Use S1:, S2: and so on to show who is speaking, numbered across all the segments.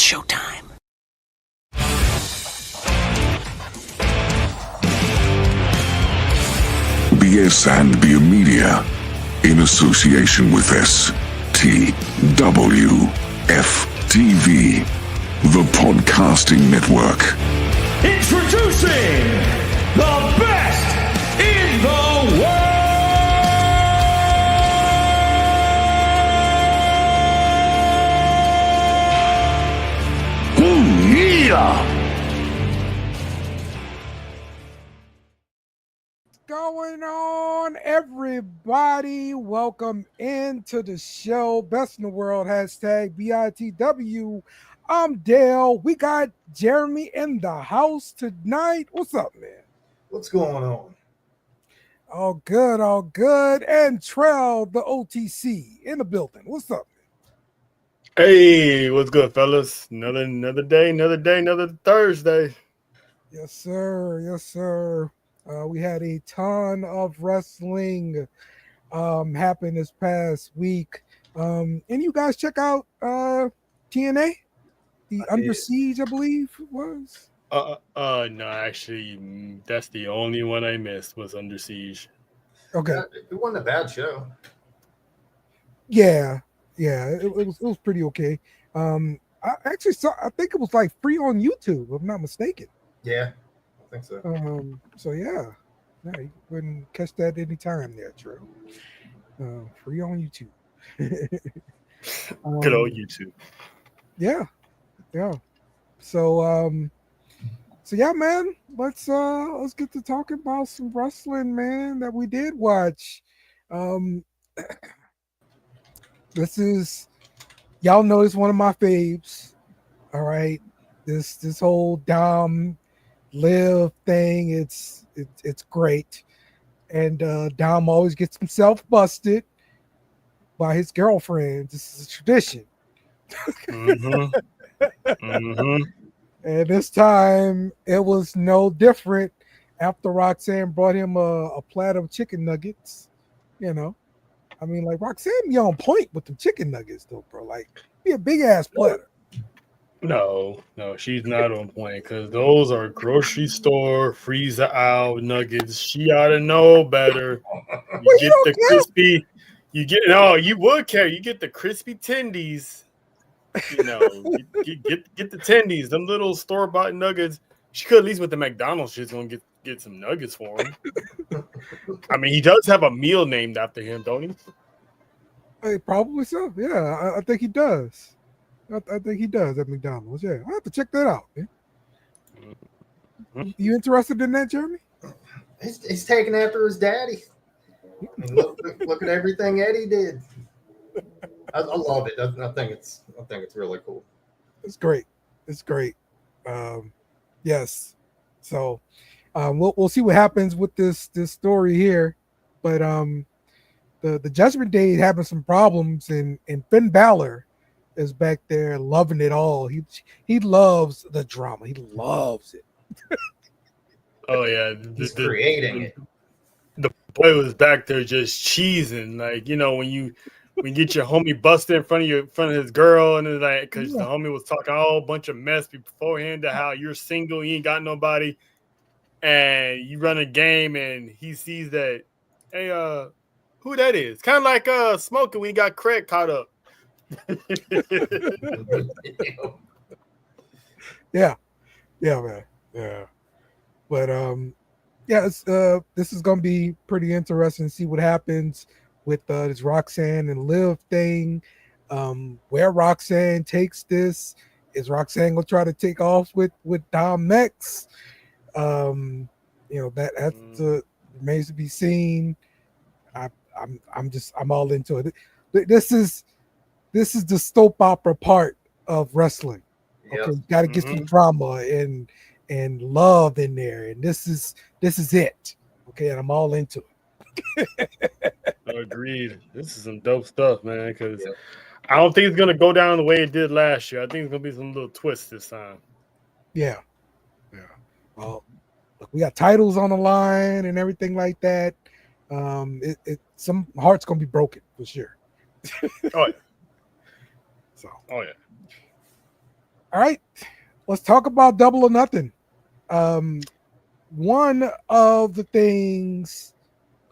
S1: It's showtime.
S2: BS&B Media, in association with STWF TV, the podcasting network.
S3: Introducing the best in the world! Yeah!
S4: Going on, everybody? Welcome into the show. Best in the world, hashtag BITW. I'm Dale. We got Jeremy in the house tonight. What's up, man?
S5: What's going on?
S4: All good, all good. And Trell, the OTC, in the building. What's up, man?
S6: Hey, what's good, fellas? Another day, another Thursday.
S4: Yes, sir. Yes, sir. We had a ton of wrestling happen this past week. And you guys check out TNA? The Under Siege, I believe it was.
S6: No, actually, that's the only one I missed was Under Siege.
S4: Okay.
S5: It wasn't a bad show.
S4: Yeah, it was pretty okay. I actually saw. I think it was like free on YouTube, if I'm not mistaken.
S5: Yeah, I think so.
S4: So yeah, you wouldn't catch that any time there, Drew. Free on YouTube.
S6: Good old YouTube.
S4: Yeah. So yeah, man. Let's get to talking about some wrestling, man, that we did watch. This is, y'all know, it's one of my faves. All right, this whole Dom Liv thing, it's great, and Dom always gets himself busted by his girlfriend. This is a tradition.
S6: Mm-hmm.
S4: And this time it was no different. After Roxanne brought him a platter of chicken nuggets, you know. I mean, like, Roxanne be on point with the chicken nuggets, though, bro. Like, be a big ass platter.
S6: No, she's not on point because those are grocery store freezer out nuggets. She ought to know better. You get the crispy. You would care. You get the crispy tendies. You know, get the tendies, them little store-bought nuggets. She could at least with the McDonald's. She's gonna get some nuggets for him. I mean, he does have a meal named after him, don't he?
S4: Hey, probably so. Yeah, I think he does. I think he does at McDonald's. Yeah, I have to check that out, man. Mm-hmm. You interested in that, Jeremy?
S5: He's taking after his daddy. I mean, look at everything Eddie did. I love it. I think it's really cool.
S4: It's great. Yes. So we'll see what happens with this story here, but the Judgment Day having some problems, and Finn Balor is back there loving it all. He loves the drama. He loves it.
S6: Oh yeah,
S5: he's creating it.
S6: The boy was back there just cheesing, like, you know, when you get your homie busted in front of his girl, and it's like, because the homie was talking a whole bunch of mess beforehand to how you're single, you ain't got nobody, and you run a game, and he sees that, hey, who that is? Kind of like Smoking when he got Craig caught up.
S4: Yeah, man. Yeah, but this is gonna be pretty interesting to see what happens with this Roxanne and Liv thing. Where Roxanne takes this. Is Roxanne gonna try to take off with Dom next? You know, that remains to be seen. I'm all into it. This is the soap opera part of wrestling.
S5: Yep.
S4: Okay, you got to get some drama and love in there, and this is it. Okay, and I'm all into it.
S6: Agreed. This is some dope stuff, man, because I don't think it's going to go down the way it did last year. I think it's going to be some little twists this time.
S4: Yeah. Well, look, we got titles on the line and everything like that. Some heart's going to be broken for sure.
S6: Oh, yeah.
S4: So.
S6: Oh, yeah.
S4: All right, let's talk about Double or Nothing. One of the things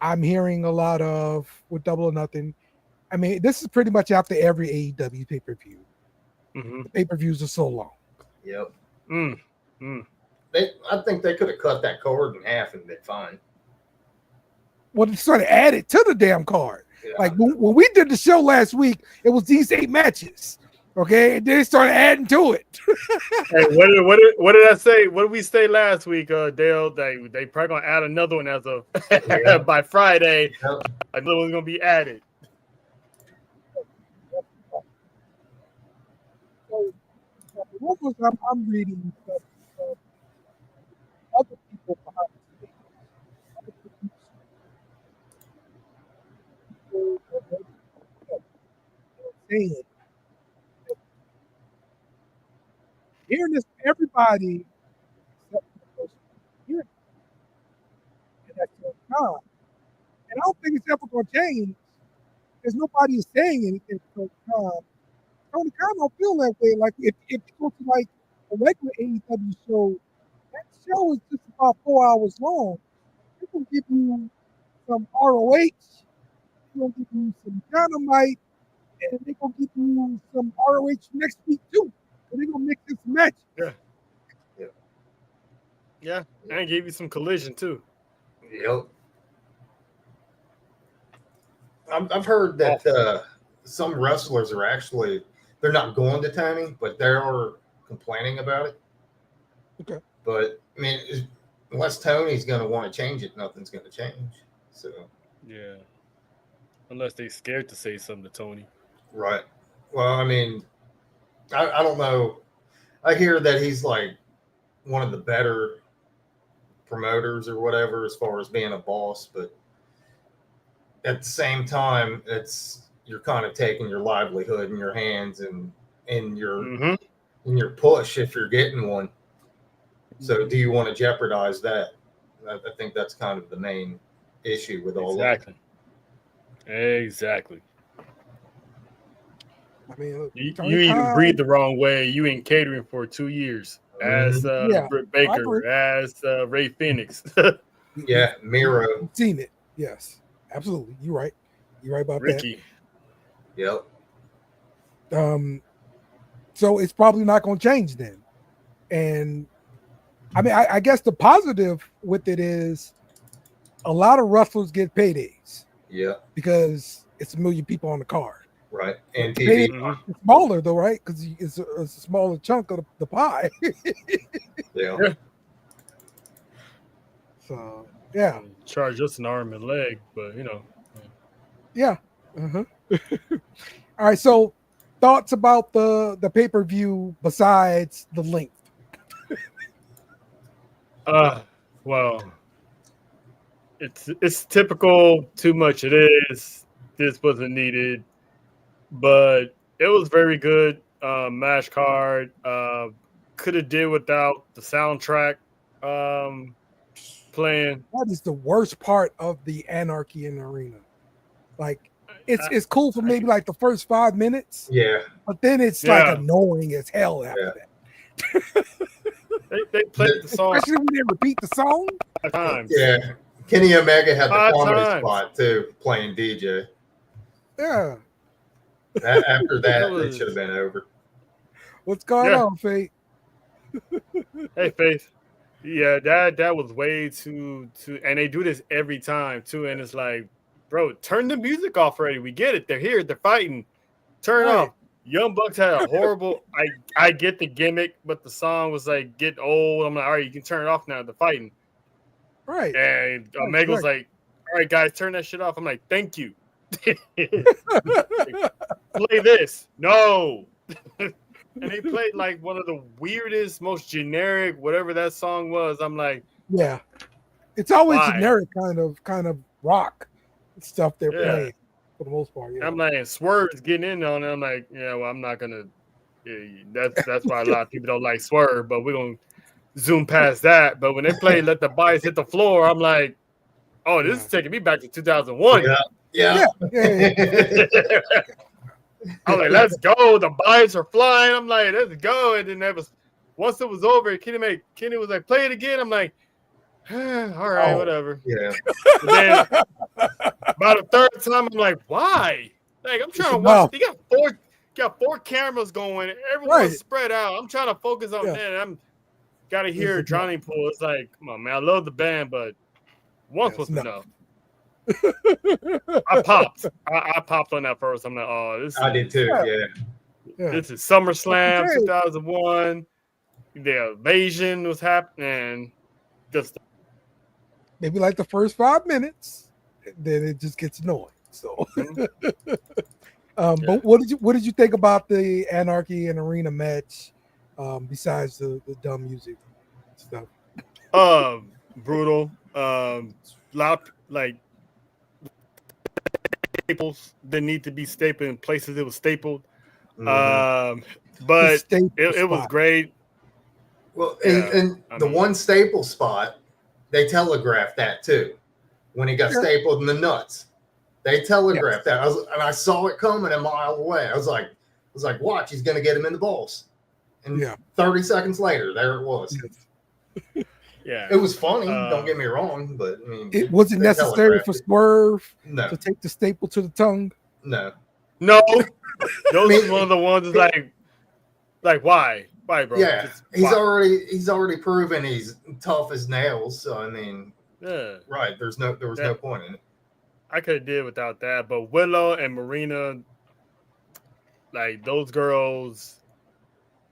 S4: I'm hearing a lot of with Double or Nothing, I mean, this is pretty much after every AEW pay-per-view.
S6: Mm-hmm.
S4: The pay-per-views are so long.
S5: Yep.
S6: Mm-hmm.
S5: I think they could have cut that card in half and been fine.
S4: Well, they started added to the damn card.
S5: Yeah.
S4: Like when we did the show last week, it was these 8 matches. Okay, and then they started adding to it.
S6: Hey, what did I say? What did we say last week, Dale? They probably gonna add another one as of by Friday.
S5: Yep.
S6: Another one's gonna be added.
S4: So, the rumors I'm reading stuff from other people behind the scenes. Other people saying, hearing this from everybody except for the person hearing it. And that's Tony Khan. And I don't think it's ever going to change because nobody is saying anything to Tony Khan. Tony Khan don't feel that way. Like if you go to like a regular AEW show, that show is just about 4 hours long. They're gonna give you some ROH, they're gonna give you some Dynamite, and they're gonna give you some ROH next week too. And they're gonna mix this match.
S6: Yeah, and gave you some Collision too.
S5: Yep. I've heard that some wrestlers are actually they're not going to Tony, but they are complaining about it.
S4: Okay.
S5: But I mean, unless Tony's going to want to change it, nothing's going to change. So
S6: Yeah, unless they scared to say something to Tony.
S5: right. Well, I mean, I don't know. I hear that he's like one of the better promoters or whatever as far as being a boss, but at the same time, you're kind of taking your livelihood in your hands and in your push if you're getting one. So do you want to jeopardize that? I think that's kind of the main issue with all that.
S6: Exactly.
S4: I mean, look,
S6: You
S4: Tony
S6: even
S4: Khan-
S6: breathe the wrong way. You in catering for 2 years as
S4: Yeah,
S6: Britt
S4: I
S6: Baker,
S4: agree.
S6: as Ray Phoenix.
S5: Yeah, Miro.
S4: You've seen it. Yes, absolutely. You're right. You're right about
S6: Ricky.
S5: Yep.
S4: that. So it's probably not going to change then. And I mean, I guess the positive with it is a lot of wrestlers get paydays
S5: Yeah.
S4: because it's 1 million people on the card.
S5: Right. And
S4: Payday
S5: TV.
S4: is smaller though, right? Because it's a smaller chunk of the pie.
S5: Yeah.
S4: So yeah,
S6: Charge us an arm and leg, but you know.
S4: yeah. Uh-huh. All right. So thoughts about the pay-per-view besides the length?
S6: Well, it's typical. Too much. It is. This wasn't needed, but it was very good. Match card. Could have did without the soundtrack playing.
S4: That is the worst part of the Anarchy in the arena. Like it's cool for maybe like the first 5 minutes,
S5: Yeah.
S4: but then it's like annoying as hell after that.
S6: They played the song
S4: Especially when they repeat the song.
S6: 5 times.
S5: Yeah. Kenny Omega had the
S6: 5
S5: comedy
S6: times.
S5: spot too, playing DJ.
S4: Yeah.
S5: After that,
S6: was-
S5: it should have been over.
S4: What's going
S6: Yeah.
S4: on, Fate?
S6: Hey, Faith. Yeah, that was way too, and they do this every time too. And it's like, bro, turn the music off already. We get it. They're here. They're fighting. Turn it
S4: Right.
S6: off. Young Bucks had a horrible. I get the gimmick, but the song was like getting old. I'm like, all right, you can turn it off now. They're fighting.
S4: Right.
S6: And Omega was like, all right, guys, turn that shit off. I'm like, thank you. Play this. No. And they played like one of the weirdest, most generic, whatever that song was. I'm like,
S4: Yeah. It's always
S6: Why?
S4: generic kind of rock stuff they're
S6: Yeah.
S4: playing for the most part. Yeah.
S6: I'm like, Swerve's getting in on it. I'm like, yeah, well, I'm not gonna. Yeah, that's why a lot of people don't like Swerve, but we're gonna zoom past that. But when they play "Let the Bias Hit the Floor," I'm like, oh, this is taking me back to 2001.
S5: Yeah.
S4: Yeah.
S6: I was like, let's go. The bites are flying. I'm like, let's go. And then once it was over, Kenny was like, play it again. I'm like, all right, whatever.
S5: Yeah.
S6: And then by the third time, I'm like, why? Like, I'm trying to watch. You got four cameras going. Everyone's spread out. I'm trying to focus on that. I'm got to hear drowning pool. It's like, come on, man. I love the band, but once was enough. I popped. I popped on that first. I'm like, oh, this.
S5: I did too. Yeah.
S6: This is SummerSlam 2001. The invasion was happening. Just
S4: maybe like the first 5 minutes, then it just gets annoying. So, but what did you think about the Anarchy and Arena match? Besides the dumb music stuff.
S6: Brutal. Loud, like staples that need to be stapled in places it was stapled. But it was great.
S5: Well, and the one staple spot, they telegraphed that too. When he got stapled in the nuts, they telegraphed that. I saw it coming a mile away. I was like, watch, he's gonna get him in the balls. And 30 seconds later, there it was.
S6: Yeah,
S5: it was funny. Don't get me wrong, but I mean,
S4: it wasn't necessary for Swerve to take the staple to the tongue.
S5: No.
S6: Those are one of the ones like why, bro?
S5: Yeah, he's already proven he's tough as nails. So I mean, right. There was no point in it.
S6: I could have did without that, but Willow and Marina, like those girls,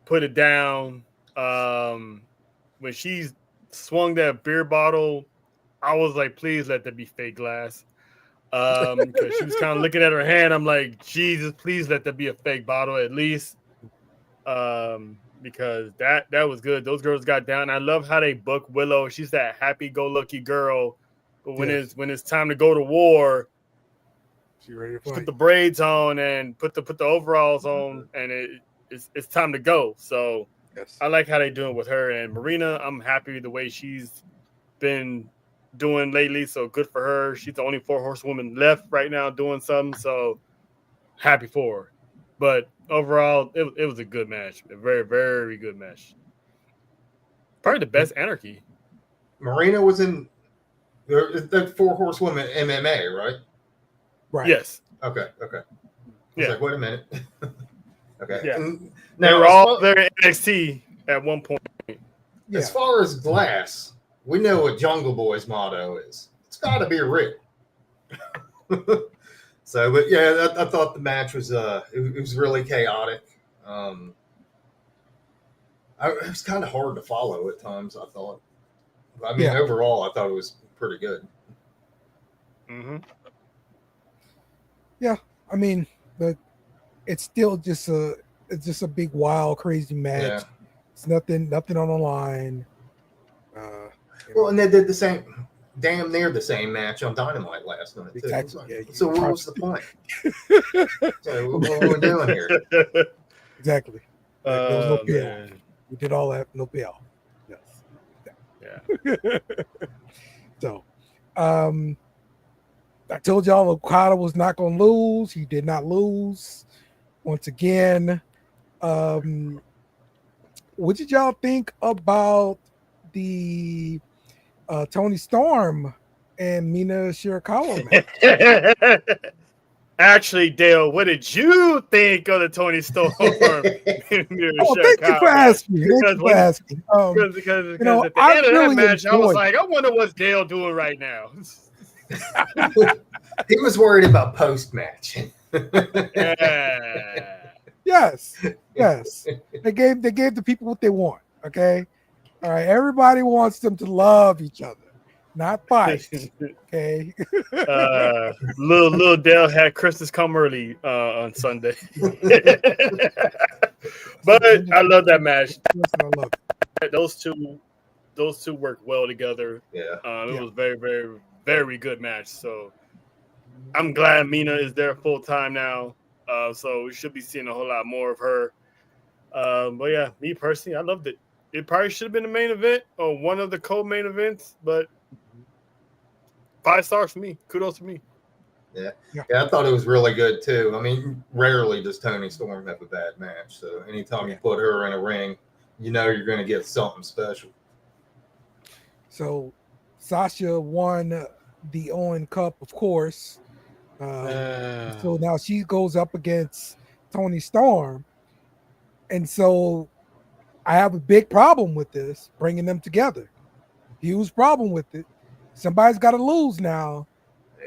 S6: put it down. When she swung that beer bottle, I was like, please let that be fake glass. Because she was kind of looking at her hand. I'm like, Jesus, please let that be a fake bottle at least. Because that was good. Those girls got down. I love how they book Willow. She's that happy-go-lucky girl. But when it's time to go to war,
S4: she ready to fight.
S6: Put the braids on and put the overalls on, and it's time to go. So I like how they doing with her. And Marina, I'm happy with the way she's been doing lately. So good for her. She's the only 4-horsewoman left right now doing something. So happy for her. But overall, it was a good match. A very, very good match. Probably the best Anarchy.
S5: Marina was in the 4-horsewoman MMA, right?
S4: Right.
S6: Yes.
S5: Okay. I was like, wait a minute. Okay.
S6: Yeah.
S5: Now,
S6: they were all there in NXT at one point.
S5: Yeah. As far as Glass, we know what Jungle Boy's motto is. It's got to be real. So, but yeah, I thought the match was it was really chaotic. It was kind of hard to follow at times, I thought. I mean, overall, I thought it was pretty good.
S6: Mm-hmm.
S4: Yeah, I mean, but it's still just a big, wild, crazy match.
S5: Yeah.
S4: It's nothing on the line.
S5: Well, and they did the same, damn near the same match on Dynamite last night too.
S4: Exactly.
S5: So what was the point? So what are we doing here?
S4: Exactly. There was no payoff. We did all that, no payoff. Yes.
S6: Yeah.
S4: So, I told y'all Okada was not going to lose. He did not lose. Once again, what did y'all think about the Tony Storm and Mina Shirakawa match?
S6: Actually, Dale, what did you think of the Tony Storm?
S4: Thank you for asking. Because at
S6: the end of that match, I was like, I wonder what's Dale doing right now.
S5: He was worried about post-match.
S4: Yes. They gave the people what they want. Okay. All right. Everybody wants them to love each other, not fight. Okay.
S6: Little Dale had Christmas come early on Sunday. But I love that match.
S4: I love it.
S6: Those two work well together.
S5: Yeah.
S6: It was very, very, very good match. So I'm glad Mina is there full time now. So we should be seeing a whole lot more of her. But yeah, me personally, I loved it. It probably should have been the main event or one of the co-main events, but 5 stars for me. Kudos to me.
S5: Yeah.
S4: Yeah.
S5: Yeah, I thought it was really good too. I mean, rarely does Toni Storm have a bad match. So anytime you put her in a ring, you know you're going to get something special.
S4: So Sasha won the Owen Cup, of course. So now she goes up against Toni Storm. And so I have a big problem with this, bringing them together. Huge problem with it. Somebody's got to lose now.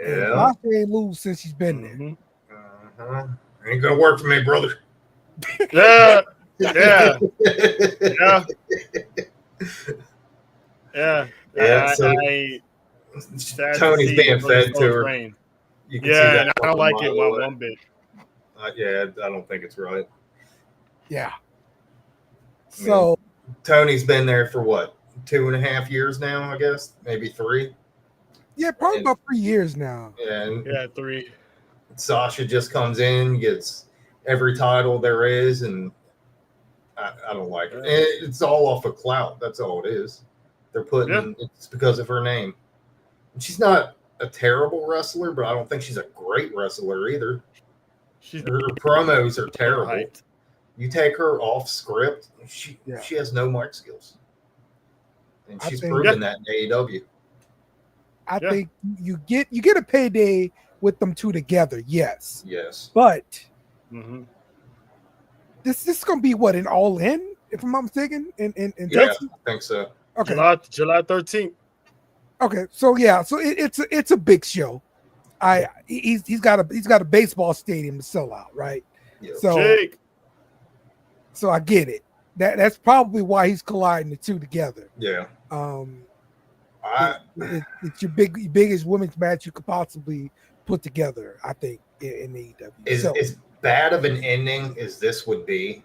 S4: And
S5: Yeah.
S4: Sasha ain't lose since she's been there.
S5: Uh-huh. Ain't going to work for me, brother.
S6: Yeah. Yeah. Yeah. Yeah.
S5: Yeah. So
S6: Tony's
S5: being fed to her.
S6: Reign.
S5: You can see that
S6: and I don't like it one bit.
S5: Yeah, I don't think it's right.
S4: Yeah.
S5: I mean,
S4: So
S5: Tony's been there for what, 2.5 years now, I guess, maybe 3.
S4: Yeah, probably about 3 years now.
S5: And
S6: 3.
S5: Sasha just comes in, gets every title there is, and I don't like it. It's all off of clout. That's all it is. They're putting it's because of her name. And she's not a terrible wrestler, but I don't think she's a great wrestler either. Her promos are terrible.
S6: Right.
S5: You take her off script, she has no mic skills. And she's proven that in AEW.
S4: I think you get a payday with them two together, yes.
S5: Yes.
S4: But this is gonna be what, an all in, if I'm not mistaken, in Texas?
S5: I think so.
S4: Okay.
S6: July 13th.
S4: Okay, so it's a big show. He's got a baseball stadium to sell out, right?
S5: Yeah.
S4: So I get it. That's probably why he's colliding the two together.
S5: Yeah.
S4: It's your biggest women's match you could possibly put together, I think, in AEW.
S5: As bad of an ending as this would be,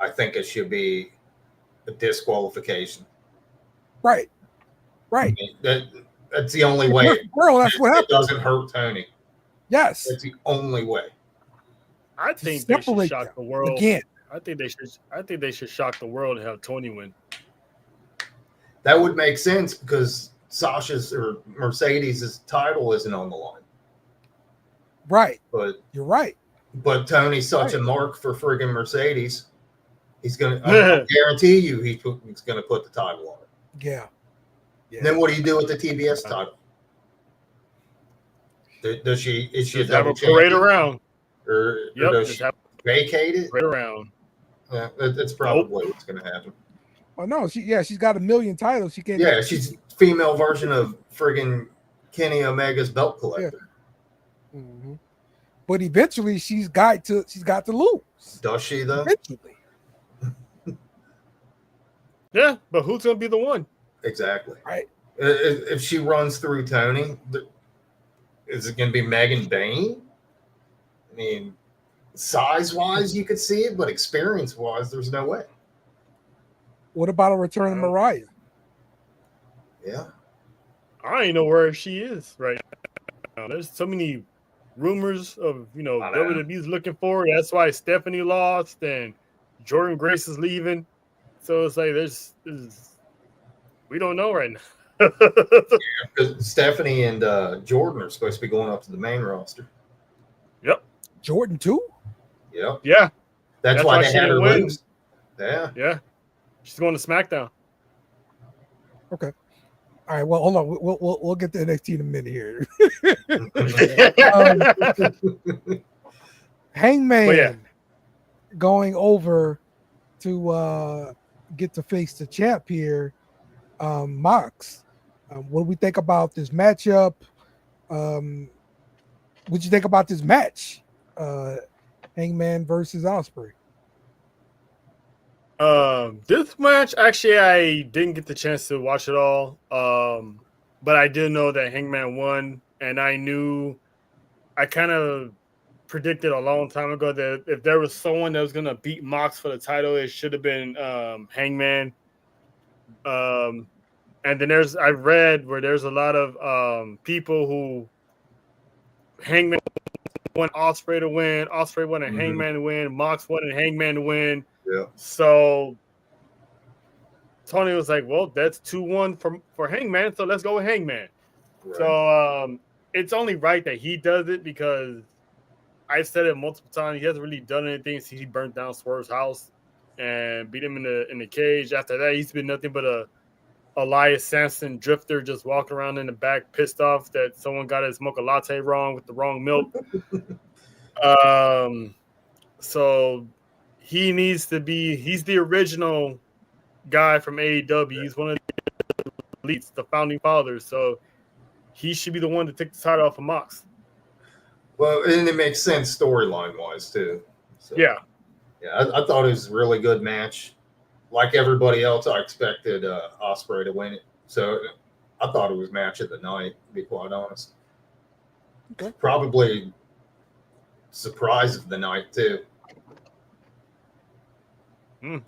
S5: I think it should be a disqualification.
S4: Right.
S5: I mean, that's the only way.
S4: That's what happened.
S5: It doesn't hurt Tony.
S4: Yes.
S5: That's the only way.
S6: I think they should shock the world
S4: again.
S6: I think they should shock the world and have Tony win.
S5: That would make sense because Sasha's or Mercedes' title isn't on the line.
S4: Right.
S5: But
S4: you're right.
S5: But Tony's such a mark for friggin' Mercedes. He's gonna I guarantee you he's gonna put the title on it.
S4: Yeah.
S5: And then what do you do with the TBS title? Does she
S6: have a parade around?
S5: Or does she vacate it?
S6: Parade around.
S5: Yeah, that's probably what's gonna happen.
S4: Oh no, she's got 1 million titles. She can't.
S5: Yeah, she's female version of friggin' Kenny Omega's belt collector.
S4: Yeah. But eventually she's got to lose.
S5: Does she though?
S4: Eventually.
S6: Yeah, but who's gonna be the one?
S5: Exactly.
S4: Right.
S5: If she runs through Tony, is it gonna be Megan Bain? I mean, size-wise, you could see it, but experience-wise, there's no way.
S4: What about a return of Mariah?
S5: Yeah.
S6: I don't know where she is right now. There's so many rumors of, WWE's looking for her. That's why Stephanie lost and Jordan Grace is leaving. So it's like we don't know right now.
S5: Because Stephanie and Jordan are supposed to be going up to the main roster.
S6: Yep.
S4: Jordan too?
S5: Yep.
S6: Yeah.
S5: That's why they had her lose. Yeah.
S6: Yeah. She's going to SmackDown.
S4: Okay. All right. Well, hold on. We'll get to NXT in a minute here. Hangman going over to get to face the champ here, Mox. What do we think about this matchup? What'd you think about this match? Hangman versus Ospreay.
S6: This match, actually, I didn't get the chance to watch it all. But I did know that Hangman won, and I kind of predicted a long time ago that if there was someone that was going to beat Mox for the title, it should have been Hangman. And then I read where there's a lot of people who Hangman want Ospreay to win, Ospreay wanted Hangman to win, Mox wanted Hangman to win.
S5: Yeah.
S6: So Tony was like, well, that's 2-1 for Hangman, so let's go with Hangman. Right. So it's only right that he does it because I've said it multiple times. He hasn't really done anything since he burnt down Swerve's house and beat him in the cage. After that, he's been nothing but a Elias Sampson drifter, just walking around in the back, pissed off that someone got his mocha latte wrong with the wrong milk. So he needs to be. He's the original guy from AEW. He's one of the elites, the founding fathers. So he should be the one to take the title off of Mox.
S5: Well, and it makes sense storyline wise too. So,
S6: Yeah.
S5: I thought it was a really good match. Like everybody else, I expected Ospreay to win it. So I thought it was match of the night, to be quite honest.
S4: Okay.
S5: Probably surprise of the night too.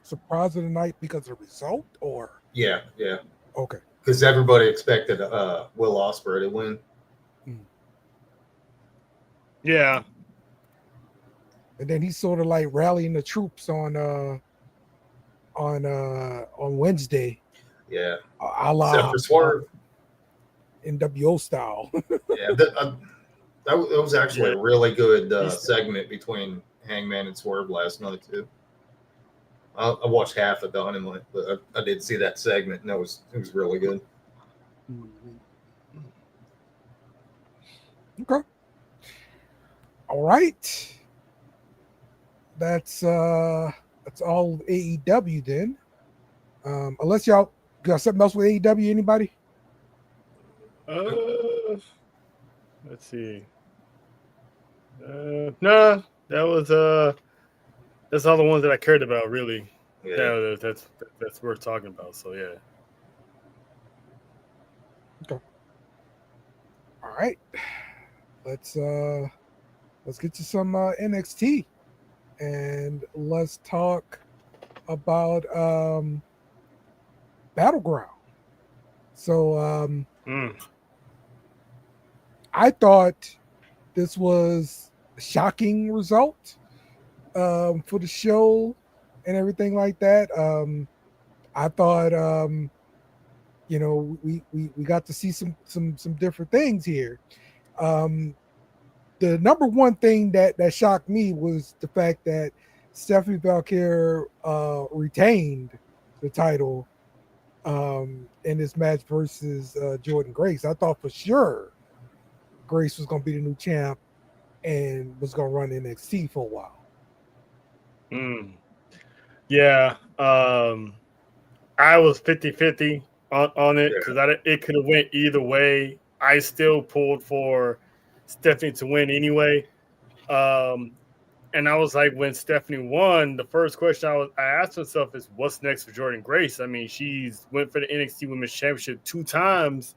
S4: Surprise of the night because of the result, or
S5: Yeah.
S4: okay.
S5: Because everybody expected Will Ospreay to win.
S6: Yeah.
S4: And then he's sort of like rallying the troops on Wednesday,
S5: Yeah.
S4: a la
S5: Except for Swerve.
S4: NWO style.
S5: Yeah. That was actually a really good segment between Hangman and Swerve last night too. I watched half of Dynamite, but I did see that segment, and it was really good.
S4: Okay. All right. That's all AEW then. Unless y'all got something else with AEW, anybody?
S6: Let's see. No, that was that's all the ones that I cared about, really.
S5: Yeah.
S6: That's worth talking about. So yeah.
S4: Okay. All right. Let's get to some NXT, and let's talk about Battleground. So I thought this was a shocking result for the show and everything like that. I thought we got to see some different things here. The number one thing that shocked me was the fact that Stephanie Valkyrie retained the title in this match versus Jordan Grace. I thought for sure Grace was going to be the new champ and was going to run NXT for a while.
S6: Yeah. I was 50-50 on it because it could have went either way. I still pulled for Stephanie to win anyway. And I was like, when Stephanie won, the first question I asked myself is, what's next for Jordan Grace? I mean, she's went for the NXT Women's Championship 2 times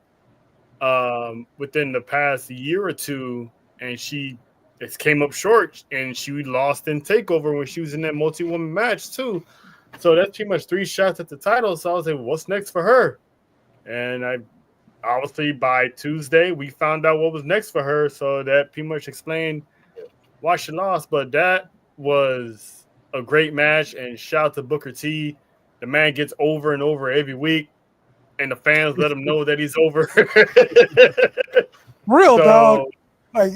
S6: within the past year or two, and she came up short, and she lost in TakeOver when she was in that multi-woman match too. So that's pretty much 3 shots at the title. So I was like, what's next for her? And obviously by Tuesday, we found out what was next for her. So that pretty much explained why she lost. But that was a great match. And shout out to Booker T. The man gets over and over every week. And the fans let him know that he's over.
S4: Real dog. Like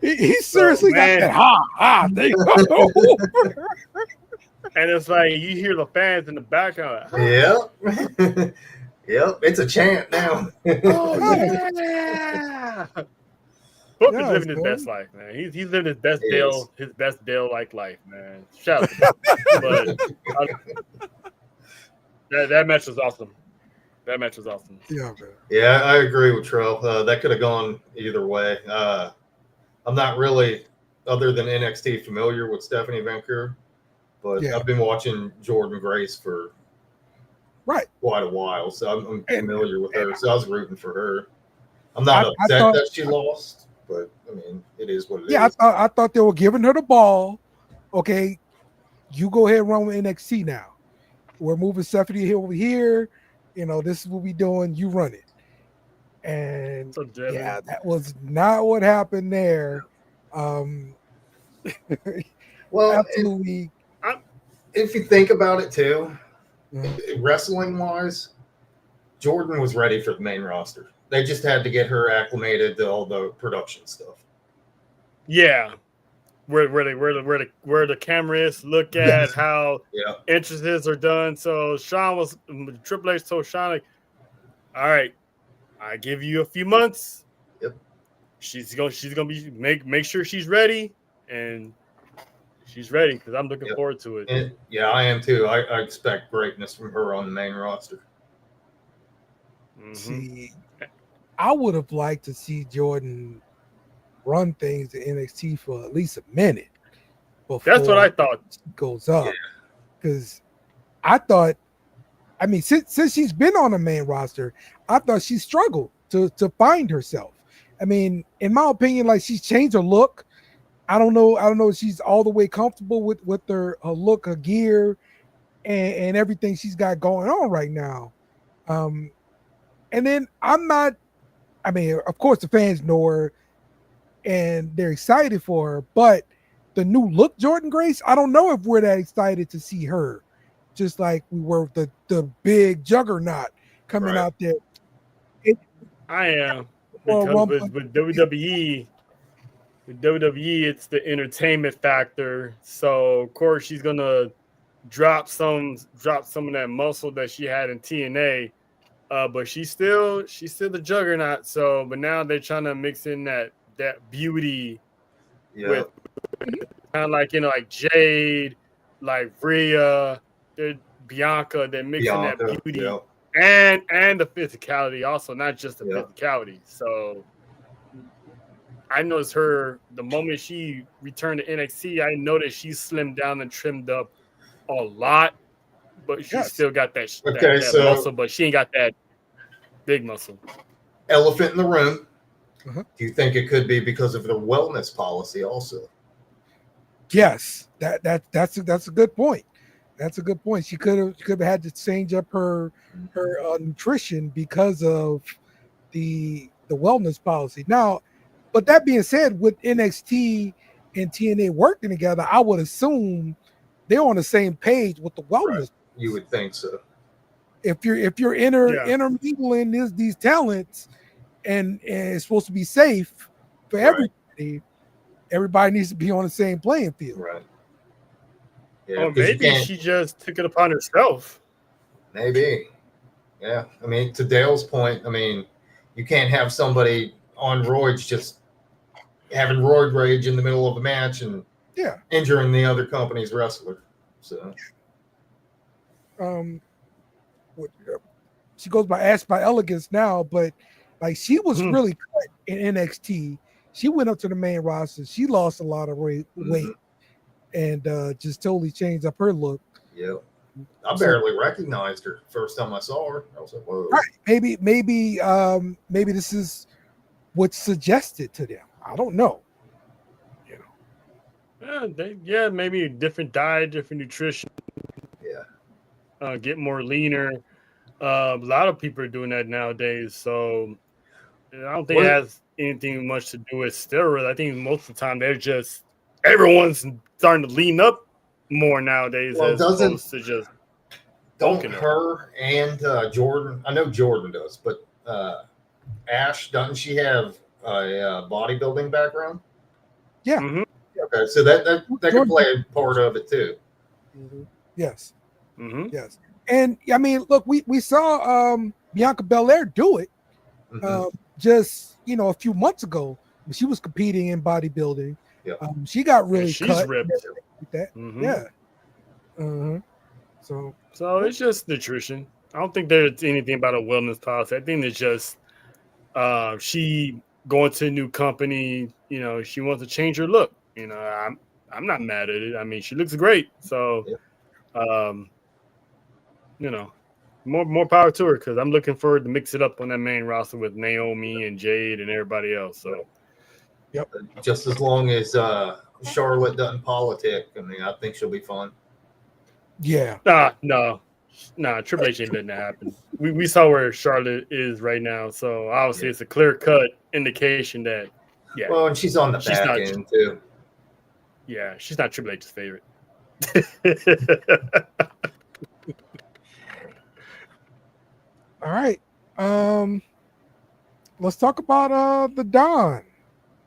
S4: he seriously got that thing over.
S6: And it's like you hear the fans in the background.
S5: Yep. Yep. It's a chant now.
S6: Oh, yeah. Booker's living his best life, man. He's living his best Dale-like life, man. Shout out to him. But that match was awesome. That match was awesome.
S4: Yeah, man.
S5: Yeah, I agree with Trell. That could have gone either way. I'm not really, other than NXT, familiar with Stephanie Vancouver, but I've been watching Jordan Grace for quite a while, so I'm familiar with her. So I was rooting for her. I'm not upset that she lost, but I mean, it is what it is.
S4: Yeah, I thought they were giving her the ball. Okay, you go ahead and run with NXT now. We're moving Stephanie here over here. You know, this is what we're doing. You run it. And that was not what happened there.
S5: Well,
S4: absolutely.
S5: If you think about it too, wrestling wise, Jordan was ready for the main roster. They just had to get her acclimated to all the production stuff.
S6: Yeah, where the camera is, look at how entrances are done. So Triple H told Sean, like, all right, I give you a few months.
S5: Yep.
S6: She's gonna be make sure she's ready, and she's ready because I'm looking forward to it.
S5: And, yeah, I am too. I expect greatness from her on the main roster.
S6: Mm-hmm.
S4: See, I would have liked to see Jordan run things in NXT for at least a minute before
S6: that's what I thought
S4: goes up. Because I thought, I mean, since she's been on the main roster, I thought she struggled to find herself. I mean, in my opinion, like she's changed her look. I don't know if she's all the way comfortable with her look, her gear, and everything she's got going on right now. And then I'm not. I mean, of course, the fans know her, and they're excited for her. But the new look, Jordan Grace, I don't know if we're that excited to see her. Just like we were the big juggernaut coming out there.
S6: I am because with WWE. With WWE, it's the entertainment factor. So of course she's gonna drop some of that muscle that she had in TNA. But she's still the juggernaut. So but now they're trying to mix in that beauty with kind of like like Jade, like Rhea, Bianca, they're mixing that beauty and the physicality also, not just the physicality. So I noticed her the moment she returned to NXT. I noticed she slimmed down and trimmed up a lot, but she still got that muscle, but she ain't got that big muscle.
S5: Elephant in the room. Do you think it could be because of the wellness policy also?
S4: Yes, that's a good point. That's a good point. She could have had to change up her nutrition because of the wellness policy. Now, but that being said, with NXT and TNA working together, I would assume they're on the same page with the wellness.
S5: Right. You would think so.
S4: If you're intermingling these talents and it's supposed to be safe for everybody needs to be on the same playing field.
S5: Right. Yeah,
S6: or maybe she just took it upon herself.
S5: Maybe. Yeah. I mean, to Dale's point, I mean, you can't have somebody on roids just having roid rage in the middle of a match and injuring the other company's wrestler. So,
S4: she goes by Ash by Elegance now, but like she was really cut in NXT. She went up to the main roster. She lost a lot of weight and just totally changed up her look.
S5: Yeah. I barely recognized her first time I saw her. I was like, whoa.
S4: Right. Maybe this is what's suggested to them. I don't know.
S6: Maybe a different diet, different nutrition.
S5: Yeah.
S6: Get more leaner. A lot of people are doing that nowadays. So I don't think it has anything much to do with steroids. I think most of the time everyone's starting to lean up more nowadays as opposed to just
S5: don't her and Jordan. I know Jordan does, but Ash, doesn't she have a bodybuilding background?
S4: Yeah.
S6: Mm-hmm.
S5: Okay, so that could play a part of it too.
S4: Mm-hmm. Yes.
S6: Mm-hmm.
S4: Yes. And I mean, look, we saw Bianca Belair do it just a few months ago when she was competing in bodybuilding.
S5: Yep.
S4: She got really cut.
S6: Ripped.
S4: Like that.
S6: Mm-hmm.
S4: Yeah.
S6: So it's just nutrition. I don't think there's anything about a wellness policy. I think it's just she going to a new company. She wants to change her look. I'm not mad at it. I mean, she looks great. So, more power to her because I'm looking forward to mix it up on that main roster with Naomi and Jade and everybody else. So,
S4: yep.
S5: Just as long as Charlotte doesn't politic, I mean, I think she'll be fun.
S4: Yeah.
S6: No. Triple H ain't letting that happen. We saw where Charlotte is right now, so obviously it's a clear cut indication that
S5: Well, and she's on the back end too.
S6: Yeah, she's not Triple H's favorite.
S4: All right. let's talk about the Don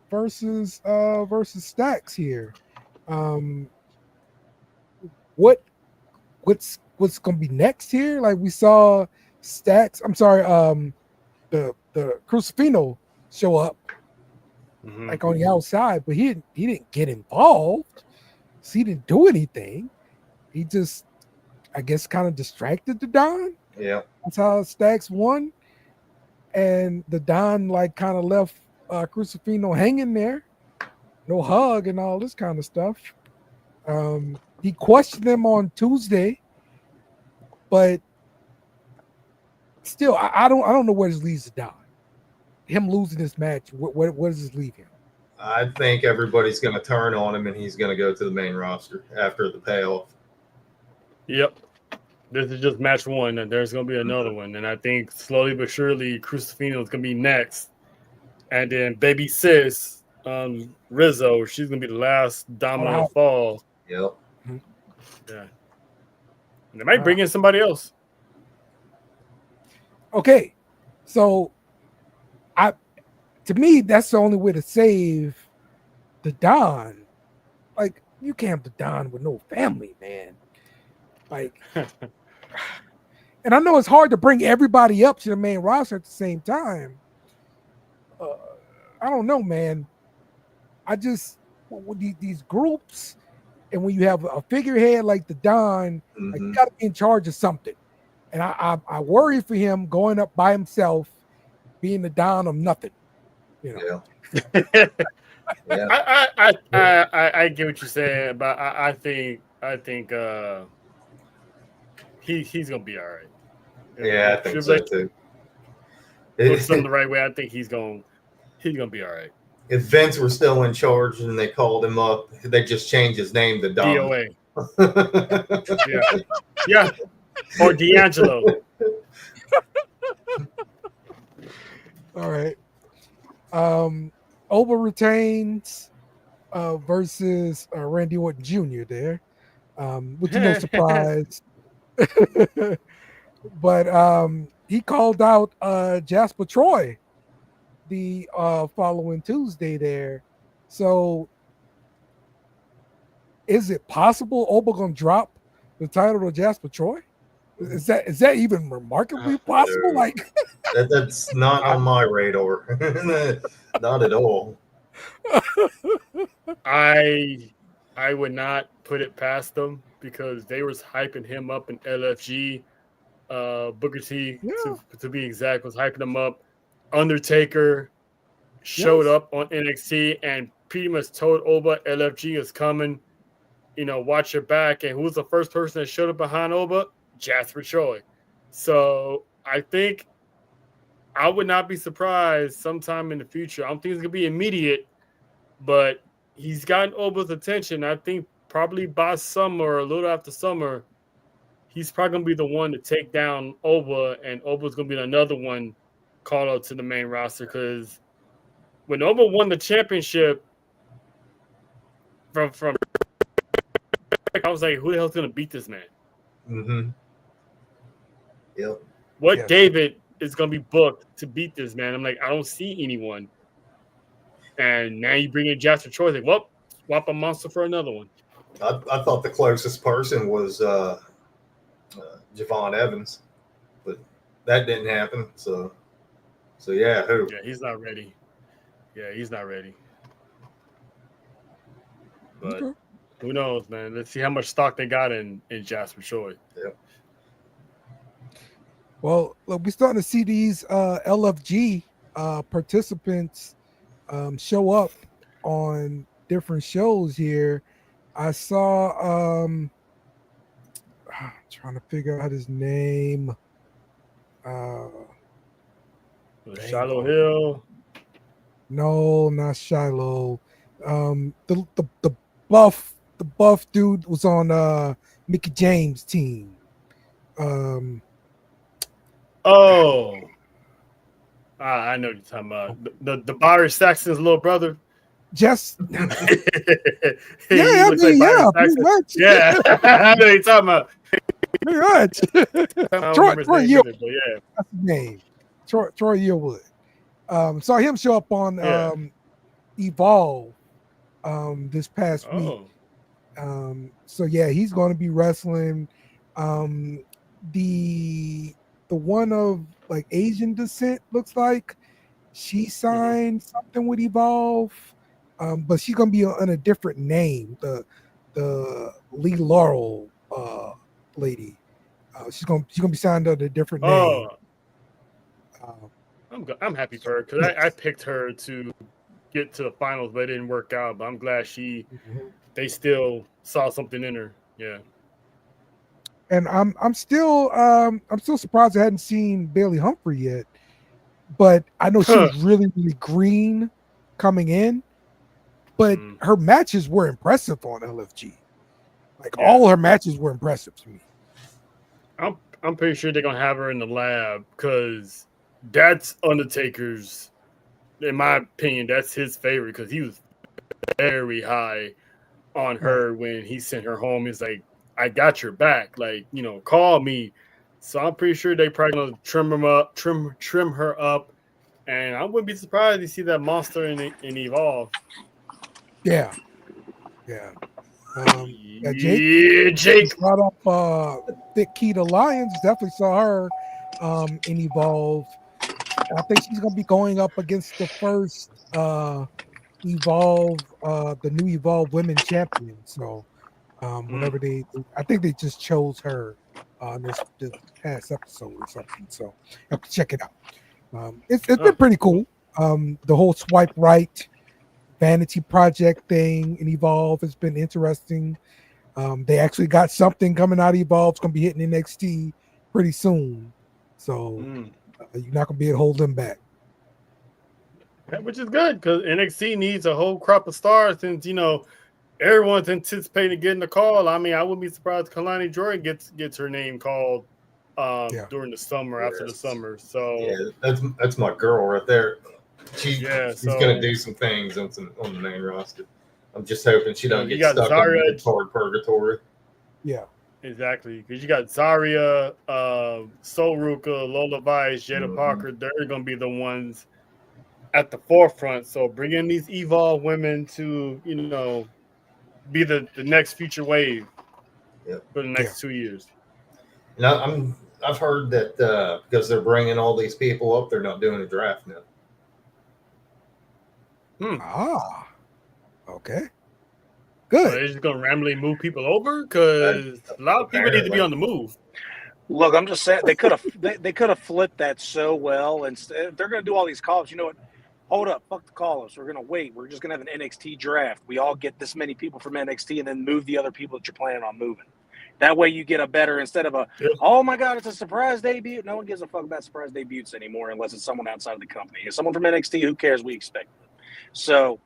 S4: versus Stacks here. What's gonna be next here? Like we saw Stacks. I'm sorry. The Crucifino show up like on the outside, but he didn't get involved. So he didn't do anything. He just, I guess, kind of distracted the Don.
S5: Yeah,
S4: that's how Stacks won, and the Don like kind of left Crucifino hanging there, no hug and all this kind of stuff. He questioned him on Tuesday, but still, I don't know where this leaves the Don. Him losing this match, where does this leave him?
S5: I think everybody's going to turn on him, and he's going to go to the main roster after the payoff.
S6: Yep. This is just match one, and there's going to be another one. And I think slowly but surely, Crucifino is going to be next. And then Baby Sis, Rizzo, she's going to be the last domino to fall.
S5: Yep.
S6: Yeah. And they might bring in somebody else.
S4: Okay. So, to me, that's the only way to save the Don. Like, you can't have the Don with no family, man. Like, and I know it's hard to bring everybody up to the main roster at the same time. I don't know, man. I just, with these groups, and when you have a figurehead like the Don, like, you got to be in charge of something. And I worry for him going up by himself, being the Don of nothing. You know.
S5: Yeah.
S6: I get what you're saying, but I think he's gonna be all right.
S5: Yeah, I think so too.
S6: Put something the right way. I think he's gonna be all right.
S5: If Vince were still in charge and they called him up, they just changed his name to Dom.
S6: DOA. Yeah. Or D'Angelo.
S4: All right. Oba retains versus Randy Orton Jr. there, which is no surprise. But he called out Jasper Troy the following Tuesday there. So is it possible Oba gonna drop the title to Jasper Troy? Is that even remarkably possible? Like
S5: that's not on my radar. Not at all.
S6: I would not put it past them because they was hyping him up in LFG. Booker T, to be exact, was hyping him up. Undertaker showed up on NXT and pretty much told Oba LFG is coming. You know, watch your back. And who was the first person that showed up behind Oba? Jasper Troy. So I think I would not be surprised sometime in the future. I don't think it's going to be immediate, but he's gotten Oba's attention. I think probably by summer or a little after summer, he's probably going to be the one to take down Oba, and Oba's going to be another one called out to the main roster because when Oba won the championship from I was like, who the hell's going to beat this man?
S5: Mm-hmm. Yep.
S6: What David is going to be booked to beat this man? I'm like, I don't see anyone. And now you bring in Jasper Troy. Like, well, swap a monster for another one.
S5: I thought the closest person was Javon Evans, but that didn't happen. So yeah, who?
S6: Yeah, he's not ready. But who knows, man? Let's see how much stock they got in Jasper Troy.
S5: Yep.
S4: Well, look, we're starting to see these LFG participants show up on different shows here. I saw I'm trying to figure out his name.
S6: Shiloh Hill.
S4: No, not Shiloh. The buff dude was on Mickey James' team.
S6: I know what you're talking about. The Byron Saxton's little brother.
S4: Just
S6: pretty much. Yeah, I know what you're talking about.
S4: Pretty much. Troy Yearwood.
S6: Yeah.
S4: That's his name. Troy Yearwood. Saw him show up on
S6: Yeah.
S4: Evolve this past week.
S6: Oh,
S4: So yeah, he's going to be wrestling. The one of like Asian descent looks like she signed something with Evolve, but she's gonna be on a different name. The Lee Laurel lady. She's gonna be signed under a different name.
S6: I'm happy for her because I picked her to get to the finals, but it didn't work out. But I'm glad they still saw something in her. Yeah.
S4: And I'm still surprised I hadn't seen Bailey Humphrey yet. But I know she was really, really green coming in. But her matches were impressive on LFG. Like all her matches were impressive to me.
S6: I'm pretty sure they're gonna have her in the lab because that's Undertaker's, in my opinion, that's his favorite because he was very high on her when he sent her home. He's like, I got your back. Like, call me. So I'm pretty sure they probably gonna trim her up, and I wouldn't be surprised to see that monster in Evolve.
S4: Yeah. Jake brought up Thick Keita Lyons. Definitely saw her in Evolve. I think she's gonna be going up against the first Evolve, the new Evolve Women Champion. So whenever I think they just chose her on this past episode or something. So I have to check it out. It's been pretty cool. The whole swipe right vanity project thing in Evolve has been interesting. They actually got something coming out of Evolve. It's going to be hitting NXT pretty soon. So you're not going to be able to hold them back.
S6: Yeah, which is good because NXT needs a whole crop of stars since, everyone's anticipating getting the call. I mean, I wouldn't be surprised if Kalani Jordan gets her name called during the summer, after the summer. So
S5: yeah, that's my girl right there. She's gonna do some things on the main roster. I'm just hoping she don't get stuck in hard purgatory.
S4: Yeah,
S6: exactly. Because you got Zarya, Sol Ruka, Lola Vice, Jada Parker. They're gonna be the ones at the forefront. So bring in these Evolve women to be the next future wave for the next 2 years.
S5: And I've heard that because they're bringing all these people up, they're not doing a draft now.
S4: Okay. Good.
S6: So they're just gonna randomly move people over because a lot of people need to be on the move.
S1: Look, I'm just saying they could have flipped that so well, and they're gonna do all these call-ups. You know what? Hold up, fuck the call-ups. We're gonna wait. We're just gonna have an NXT draft. We all get this many people from NXT, and then move the other people that you're planning on moving. That way, you get a better instead of oh my god, it's a surprise debut. No one gives a fuck about surprise debuts anymore unless it's someone outside of the company. If someone from NXT, who cares? We expect them. So.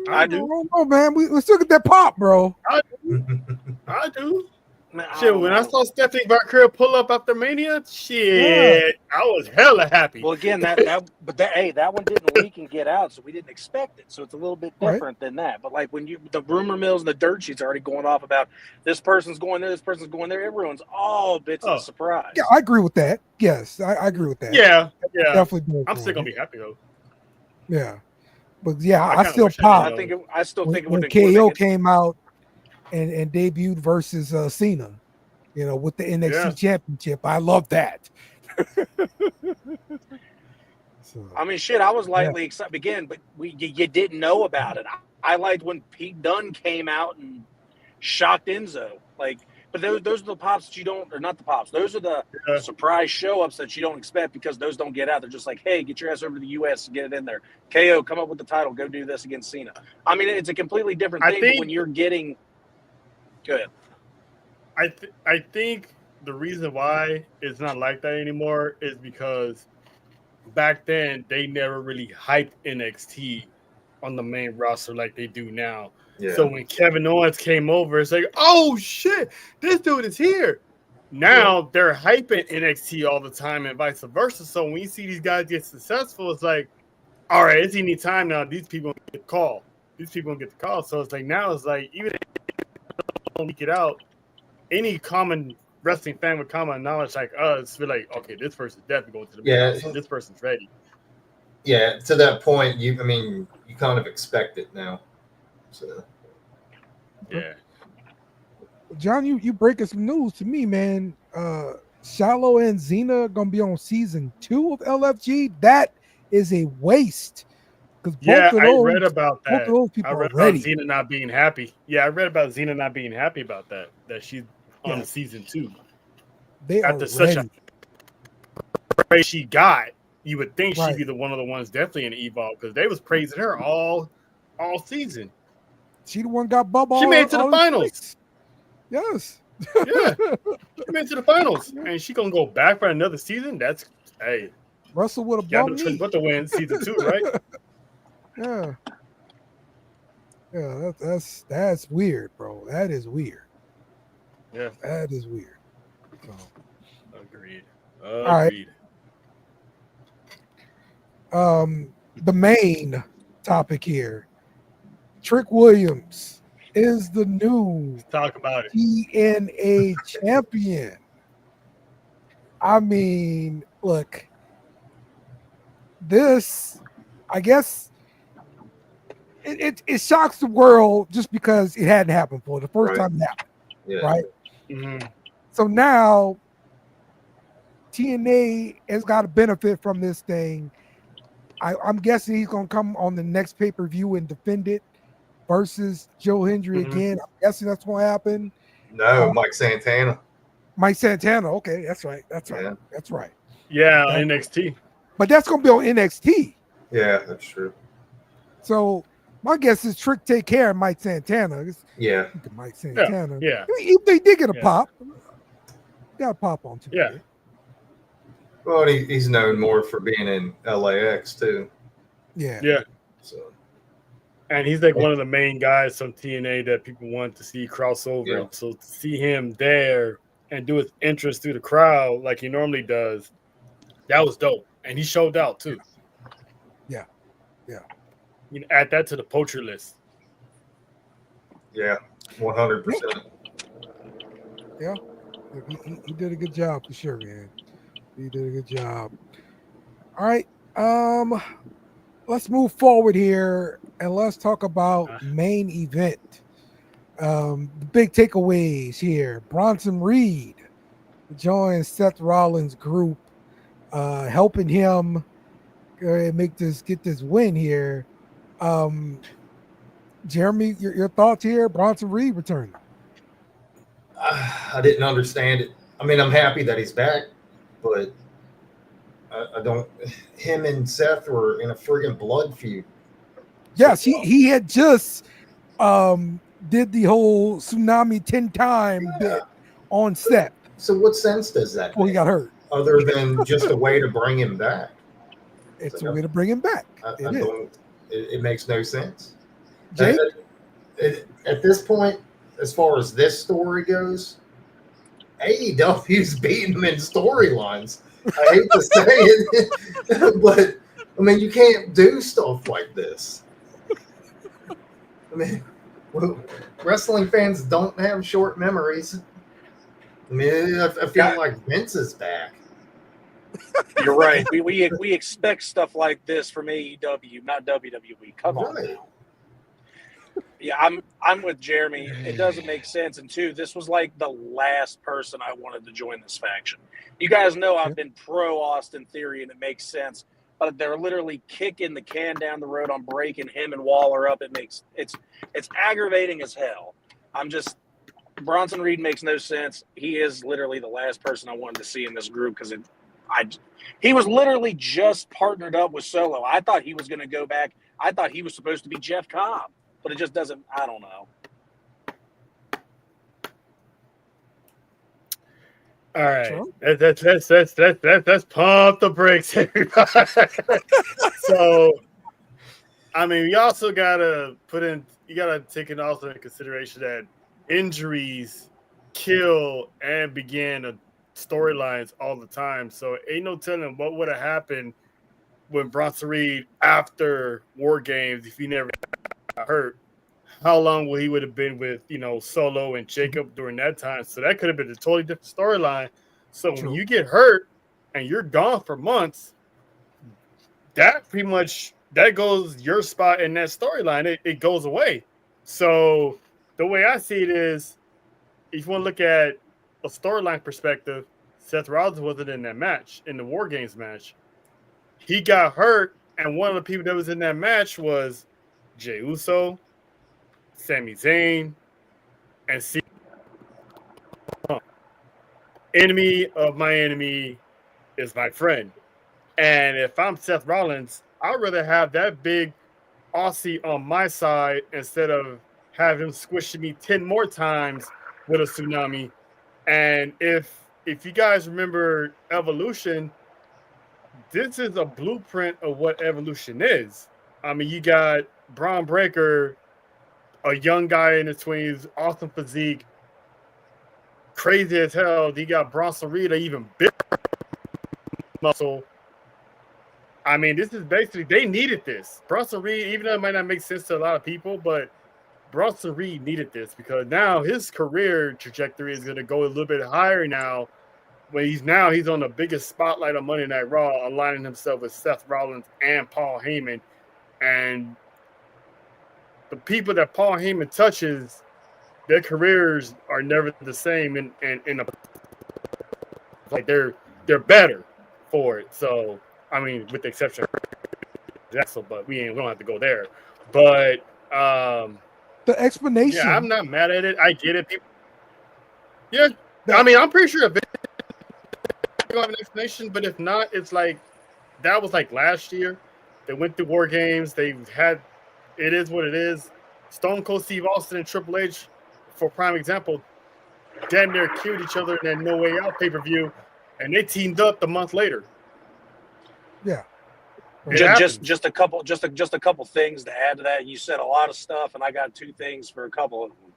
S1: I do.
S4: Oh man, let's look at that pop, bro.
S6: I do. Man, shit, when I saw Stephanie Valkyria pull up after Mania, I was hella happy.
S1: Well, again, that one didn't leak and get out, so we didn't expect it. So it's a little bit different than that. But like when the rumor mills and the dirt sheets are already going off about this person's going there, this person's going there, everyone's all bits of surprise.
S4: Yeah, I agree with that. Yes, I agree with that.
S6: Yeah.
S4: Definitely.
S6: I'm still gonna be happy though.
S4: Yeah. But yeah, I still pop.
S1: I still think
S4: when KO came out and debuted versus Cena, with the NXT Championship. I love that.
S1: I mean, shit, I was lightly excited again, but you didn't know about it. I liked when Pete Dunne came out and shocked Enzo. But those are the pops that you don't, or not the pops. Those are the surprise show-ups that you don't expect because those don't get out. They're just like, hey, get your ass over to the U.S. and get it in there. KO, come up with the title. Go do this against Cena. I mean, it's a completely different thing but when you're getting – go ahead.
S6: I think the reason why it's not like that anymore is because back then they never really hyped NXT on the main roster like they do now. Yeah. So when Kevin Owens came over, it's like, oh shit, this dude is here. Now they're hyping NXT all the time and vice versa. So when you see these guys get successful, it's like, all right, it's any time now. These people get the call. So it's like now it's like even if they don't leak it out, any common wrestling fan with common knowledge like us feel like, okay, this person's definitely going to the main roster. This person's ready.
S5: Yeah, to that point, you kind of expect it now. So
S6: Yeah.
S4: John, you breaking some news to me, man. Shallow and Xena gonna be on season 2 of LFG. That is a waste because
S6: Yeah, I read about
S4: both
S6: that.
S4: of those
S6: I
S4: people
S6: read
S4: are
S6: about
S4: ready.
S6: Xena not being happy. Yeah, I read about Xena not being happy about that. That she's on
S4: Yes.
S6: season 2.
S4: They are
S6: After such
S4: ready.
S6: a praise she got, you would think
S4: Right.
S6: she'd be the one of the ones definitely in Evolve because they was praising her all season.
S4: She the one got Bubba.
S6: She made it to the
S4: all the
S6: finals.
S4: streets. Yes.
S6: Yeah, she made it to the finals, and she gonna go back for another season. That's hey,
S4: Russell with a
S6: got no
S4: bum
S6: choice
S4: knee.
S6: but to win season 2, right?
S4: Yeah. Yeah, that's weird, bro. That is weird.
S6: Yeah,
S4: That is weird. So,
S6: agreed.
S4: right. The main topic here. Trick Williams is the new
S6: Let's talk about it.
S4: TNA champion. I mean, look, this, I guess, it shocks the world just because it hadn't happened before. The first time it happened, right?
S6: Mm-hmm.
S4: So now TNA has got to benefit from this thing. I'm guessing he's going to come on the next pay-per-view and defend it versus Joe Hendry again. I'm guessing that's going to happen.
S5: No, Mike Santana.
S4: Mike Santana. Okay, that's right. That's right.
S5: Yeah.
S4: That's right.
S6: Yeah, NXT.
S4: But that's going to be on NXT.
S5: Yeah, that's true.
S4: So my guess is Trick take care of Mike Santana.
S5: Yeah.
S4: Mike Santana.
S6: Yeah.
S4: If they did get a pop, got a pop on too.
S6: Yeah.
S5: Well, he's known more for being in LAX too.
S4: Yeah.
S6: Yeah.
S5: So.
S6: And he's like one of the main guys from TNA that people want to see crossover.
S5: Yeah.
S6: So to see him there and do his entrance through the crowd like he normally does, that was dope. And he showed out too.
S4: Yeah. Yeah.
S6: You can add that to the poacher list.
S5: Yeah, 100%.
S4: Yeah. He did a good job for sure, man. He did a good job. All right. Let's move forward here and let's talk about main event. The big takeaways here. Bronson Reed joins Seth Rollins' group, helping him get this win here. Jeremy, your thoughts here? Bronson Reed returning.
S5: I didn't understand it. I mean, I'm happy that he's back, but I don't. Him and Seth were in a friggin' blood feud.
S4: Yes, he had just did the whole tsunami 10-time bit on Seth.
S5: So what sense does that make?
S4: Well, he got hurt.
S5: Other than just a way to bring him back.
S4: It's a way to bring him back.
S5: It makes no sense.
S4: Jake?
S5: At this point, as far as this story goes, AEW's beating him in storylines. I hate to say it, but I mean, you can't do stuff like this. I mean, wrestling fans don't have short memories. I mean, I feel like Vince is back.
S1: You're right. We expect stuff like this from AEW, not WWE. Come on now. Yeah, I'm with Jeremy. It doesn't make sense. And two, this was like the last person I wanted to join this faction. You guys know I've been pro Austin Theory, and it makes sense. But they're literally kicking the can down the road on breaking him and Waller up. It's aggravating as hell. Bronson Reed makes no sense. He is literally the last person I wanted to see in this group because he was literally just partnered up with Solo. I thought he was going to go back. I thought he was supposed to be Jeff Cobb, but it just doesn't. I don't know.
S6: All right, let's pump the brakes, everybody. So, I mean, you also gotta take it also into consideration that injuries kill and begin storylines all the time. So, ain't no telling what would have happened when Bronson Reed after War Games if he never got hurt. How long he would have been with Solo and Jacob during that time? So that could have been a totally different storyline. So when you get hurt and you're gone for months, that pretty much that goes your spot in that storyline. It goes away. So the way I see it is, if you want to look at a storyline perspective, Seth Rollins wasn't in that match, in the War Games match. He got hurt, and one of the people that was in that match was Jey Uso, Sami Zayn, and CM Punk. Enemy of my enemy is my friend. And if I'm Seth Rollins, I'd rather have that big Aussie on my side instead of have him squishing me 10 more times with a tsunami. And if you guys remember Evolution, this is a blueprint of what Evolution is. I mean, you got Braun Breaker, a young guy in his 20s, awesome physique, crazy as hell. You got Bronson Reed, even bigger muscle. I mean, this is basically, they needed this. Bronson Reed, even though it might not make sense to a lot of people, but Bronson Reed needed this because now his career trajectory is going to go a little bit higher now. When he's on the biggest spotlight on Monday Night Raw, aligning himself with Seth Rollins and Paul Heyman. And the people that Paul Heyman touches, their careers are never the same in a, like they're better for it. So I mean, with the exception of Jackson, but we don't have to go there. But
S4: the explanation.
S6: Yeah, I'm not mad at it. I get it. People, yeah, I mean, I'm pretty sure have an explanation, but if not, it's like that was like last year. They went through War Games. They've had it is what it is. Stone Cold Steve Austin and Triple H, for prime example, damn near killed each other in that No Way Out pay-per-view, and they teamed up the month later.
S4: Yeah.
S1: Just a couple things to add to that. You said a lot of stuff, and I got two things for a couple of them.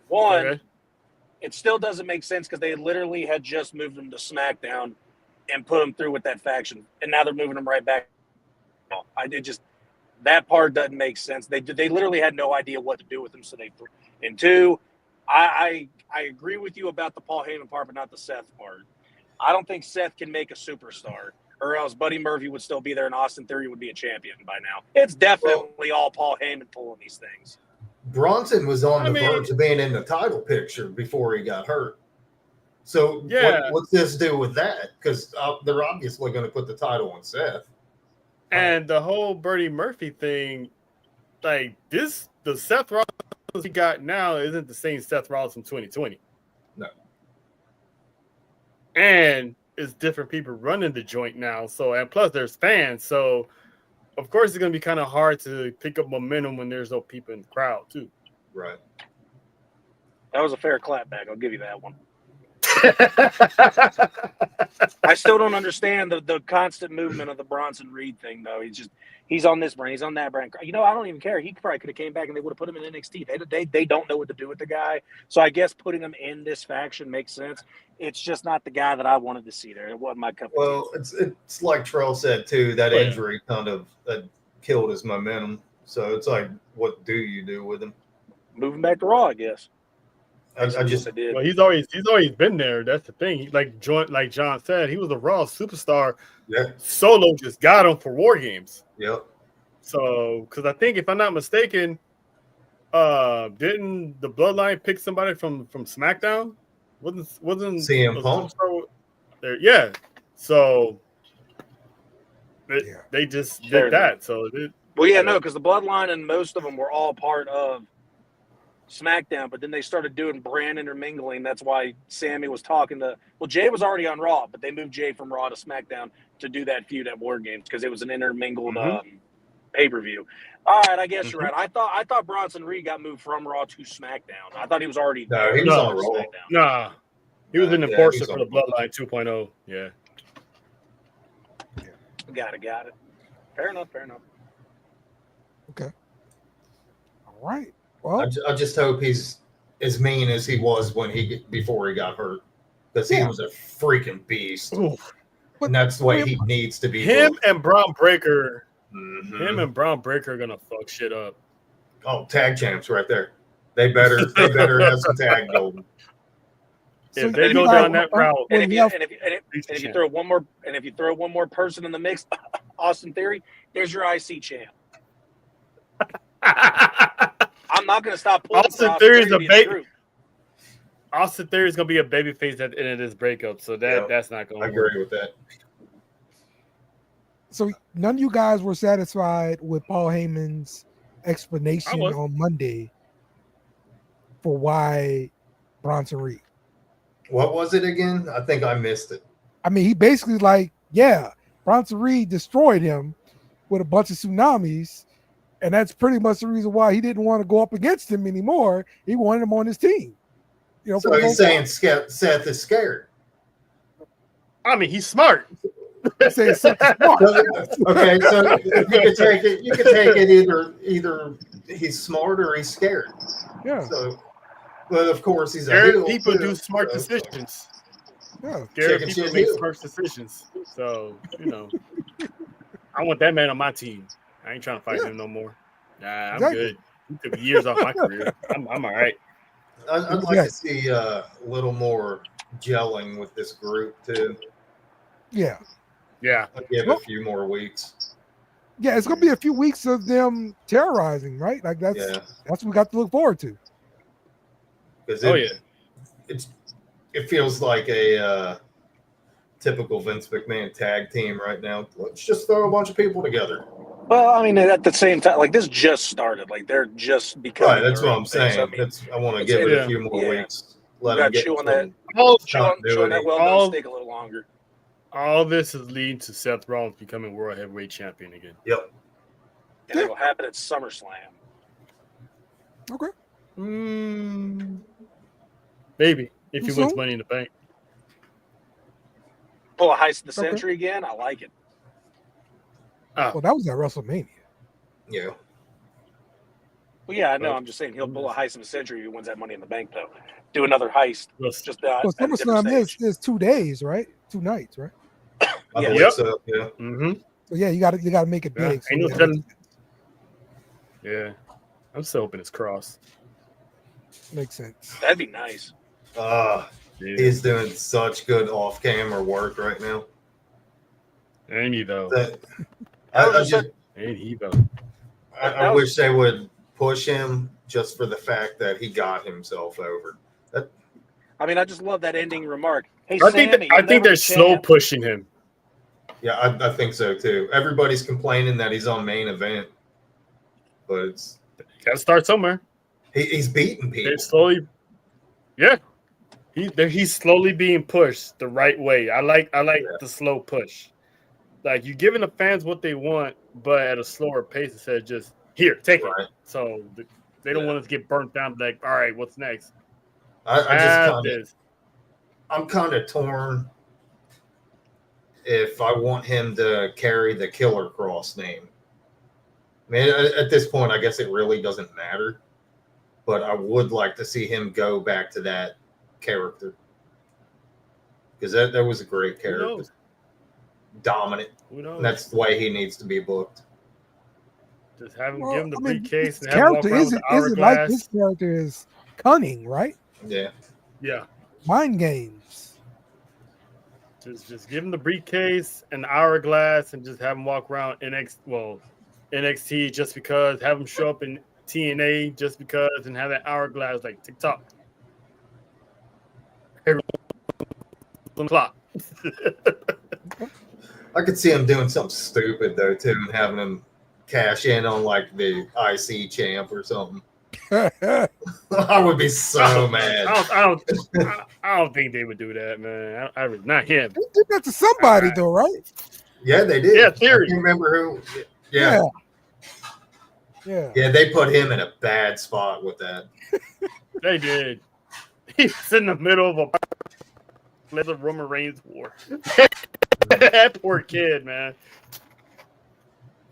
S1: One, okay. It still doesn't make sense because they literally had just moved him to SmackDown and put him through with that faction, and now they're moving him right back. That part doesn't make sense. They literally had no idea what to do with him, so they. And two, I agree with you about the Paul Heyman part, but not the Seth part. I don't think Seth can make a superstar, or else Buddy Murphy would still be there and Austin Theory would be a champion by now. It's definitely all Paul Heyman pulling these things.
S5: Bronson was on the verge of being in the title picture before he got hurt. So what's this do with that? Because they're obviously going to put the title on Seth.
S6: And the whole Buddy Murphy thing, like the Seth Rollins he got now isn't the same Seth Rollins from 2020.
S5: No.
S6: And it's different people running the joint now. So, and plus there's fans. So, of course, it's going to be kind of hard to pick up momentum when there's no people in the crowd, too.
S5: Right.
S1: That was a fair clapback. I'll give you that one. I still don't understand the constant movement of the Bronson Reed thing, though. He's on this brand, he's on that brand. You know, I don't even care. He probably could have came back and they would have put him in NXT. They don't know what to do with the guy. So I guess putting him in this faction makes sense. It's just not the guy that I wanted to see there. It wasn't my cup of tea.
S5: Well, it's like Trell said too. That injury kind of killed his momentum. So it's like, what do you do with him?
S1: Move him back to Raw, I guess.
S5: I did.
S6: Well, he's always been there. That's the thing. Like John said, he was a Raw superstar.
S5: Yeah. Solo
S6: just got him for War Games.
S5: Yep.
S6: So, because I think if I'm not mistaken, didn't the Bloodline pick somebody from SmackDown? Wasn't
S5: CM Punk
S6: there? Yeah. So they just did that. So
S1: because the Bloodline and most of them were all part of SmackDown, but then they started doing brand intermingling. That's why Sammy was talking to. Well, Jay was already on Raw, but they moved Jay from Raw to SmackDown to do that feud at War Games because it was an intermingled pay-per-view. All right, I guess you're right. I thought Bronson Reed got moved from Raw to SmackDown. I thought he was already
S5: there. No, he was on Raw.
S6: Nah, he was an enforcer for the Bloodline 2.0. Yeah.
S1: Got it. Fair enough.
S4: Okay. All right. Well,
S5: I just hope he's as mean as he was before he got hurt, because he was a freaking beast.
S6: Oof.
S5: And that's the way he needs to be.
S6: Him and Braun Breaker are gonna fuck shit up.
S5: Oh, tag champs right there. They better have some tag gold.
S6: if they go down that route,
S1: and if you throw one more person in the mix, Austin Theory, there's your IC champ. I'm not going to stop pulling.
S6: Austin Theory is a baby. Austin Theory is going to be a babyface at the end of this breakup, so that's not going to work.
S5: I agree with that.
S4: So none of you guys were satisfied with Paul Heyman's explanation on Monday for why Bronson Reed.
S5: What was it again? I think I missed it.
S4: I mean, he basically Bronson Reed destroyed him with a bunch of tsunamis, and that's pretty much the reason why he didn't want to go up against him anymore. He wanted him on his team.
S5: So he's saying Seth is scared.
S6: I mean, he's smart.
S4: Say Seth is smart.
S5: Okay, so you could take it either he's smart or he's scared.
S4: Yeah.
S5: So, but of course he's
S6: people do smart decisions.
S4: Yeah.
S6: Scared people make smart decisions. So I want that man on my team. I ain't trying to fight him no more. Nah, I'm good. He took years off my career. I'm all right.
S5: I'd like to see a little more gelling with this group too.
S4: Yeah.
S5: I'd give it a few more weeks.
S4: Yeah, it's gonna be a few weeks of them terrorizing, right? Like that's what we got to look forward to.
S5: Because it feels like a typical Vince McMahon tag team right now. Let's just throw a bunch of people together.
S1: Well, I mean, at the same time, like this just started. Like they're just becoming.
S5: Right, that's what I'm saying. I want to give it a few more weeks.
S1: Let them get chew on that well-known steak a little longer.
S6: All this is leading to Seth Rollins becoming World Heavyweight Champion again.
S5: Yep.
S1: And it'll happen at SummerSlam.
S4: Okay.
S6: Maybe if he wins Money in the Bank.
S1: Pull a heist of the century again. I like it.
S4: Well, that was at WrestleMania.
S5: Yeah.
S1: Well, yeah, I know. I'm just saying he'll pull a heist of the century if he wins that Money in the Bank, though. Do another heist. Just
S4: SummerSlam is 2 days, right? 2 nights, right?
S5: I believe so. Yeah.
S6: Mm-hmm.
S4: So you got to make it big.
S6: Yeah. I'm still hoping it's Cross.
S4: Makes sense.
S1: That'd be nice.
S5: He's doing such good off-camera work right now.
S6: Ain't he though?
S5: Ain't he though? I wish they would push him just for the fact that he got himself over.
S1: I just love that ending remark. Hey,
S6: I think they're slow pushing him.
S5: Yeah, I think so too. Everybody's complaining that he's on main event, but it's
S6: got to start somewhere.
S5: He's beating people.
S6: They're slowly, he's slowly being pushed the right way. I like the slow push. Like you're giving the fans what they want, but at a slower pace instead of just here, take it. So they don't want us to get burnt down. Like, all right, what's next?
S5: I'm kind of torn if I want him to carry the Killer Cross name. I mean, at this point, I guess it really doesn't matter. But I would like to see him go back to that character. Because that was a great character. Dominant. That's the way he needs to be booked.
S6: Just have him give him the briefcase and have him walk around with the hourglass.
S4: Like his character is cunning, right?
S5: Yeah.
S6: Yeah.
S4: Mind games.
S6: Just give him the briefcase and the hourglass and just have him walk around NXT just because, have him show up in TNA just because, and have that hourglass like TikTok. Clock.
S5: I could see him doing something stupid though too, and having him cash in on like the IC champ or something. I would be so mad.
S6: I don't think they would do that, man. Not him.
S4: They did that to somebody though, right?
S5: Yeah, they did.
S6: Yeah, Theory.
S5: I can't remember who.
S4: Yeah,
S5: they put him in a bad spot with that.
S6: They did. He's in the middle of a Roman Reigns war. That poor kid, man.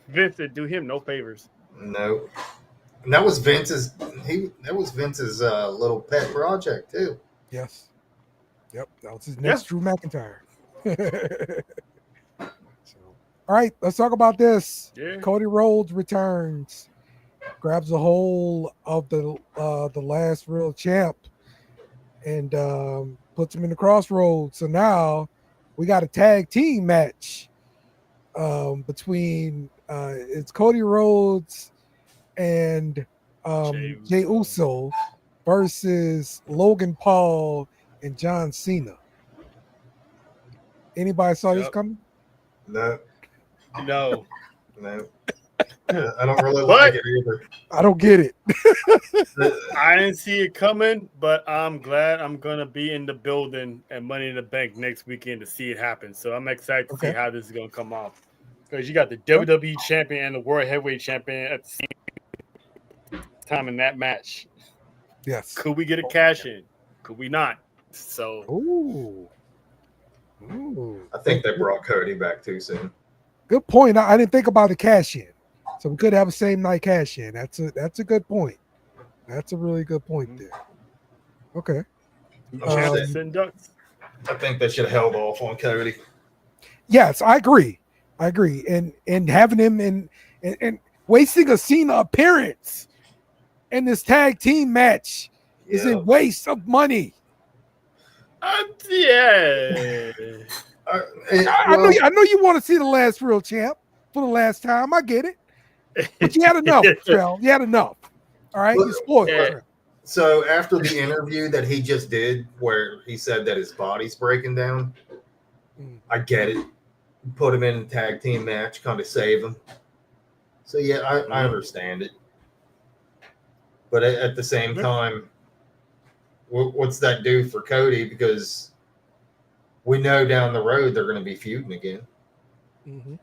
S6: Vince did do him no favors.
S5: No. And that was Vince's little pet project too.
S4: Yes. Yep. That was his next Drew McIntyre. All right, let's talk about this.
S6: Yeah.
S4: Cody Rhodes returns, grabs a hold of the last real champ, and puts him in the crossroads. So now we got a tag team match between it's Cody Rhodes and Jey Uso versus Logan Paul and John Cena. Anybody saw this coming?
S5: No.
S6: No.
S5: I don't really like it either.
S4: I don't get it.
S6: I didn't see it coming, but I'm glad I'm gonna be in the building and Money in the Bank next weekend to see it happen. So I'm excited to see how this is gonna come off. Because you got the WWE champion and the World Heavyweight champion at the same time in that match.
S4: Yes.
S6: Could we get a cash in? Could we not? So
S4: Ooh.
S5: I think they brought Cody back too soon.
S4: Good point. I didn't think about the cash in. So we could have a same night cash in. That's a good point. That's a really good point there. Okay.
S5: I think they should have held off on Cody.
S4: Yes, I agree. And having him and wasting a Cena appearance in this tag team match is a waste of money.
S6: Yeah.
S4: I know you want to see the last real champ for the last time. I get it. But you had enough, Trell. You had enough. All right. You spoiled it.
S5: So after the interview that he just did, where he said that his body's breaking down, I get it. Put him in a tag team match, kind of save him. So yeah, I understand it. But at the same time, what's that do for Cody? Because we know down the road they're going to be feuding again.
S4: Mm-hmm.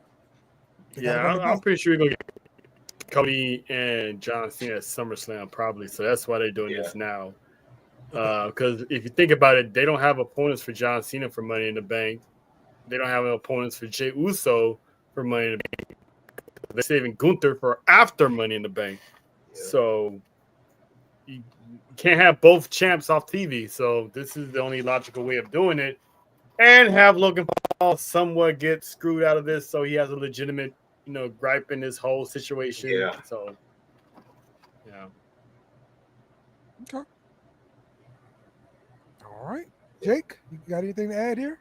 S6: Yeah, I'm pretty sure we're going to get Cody and John Cena at SummerSlam probably. So that's why they're doing this now. Because if you think about it, they don't have opponents for John Cena for Money in the Bank. They don't have opponents for Jey Uso for Money in the Bank. They're saving Gunther for after Money in the Bank. Yeah. So you can't have both champs off TV. So this is the only logical way of doing it. And have Logan Paul somewhat get screwed out of this so he has a legitimate, gripe in this whole situation.
S5: Yeah.
S6: So, yeah.
S4: Okay. All right. Jake, you got anything to add here?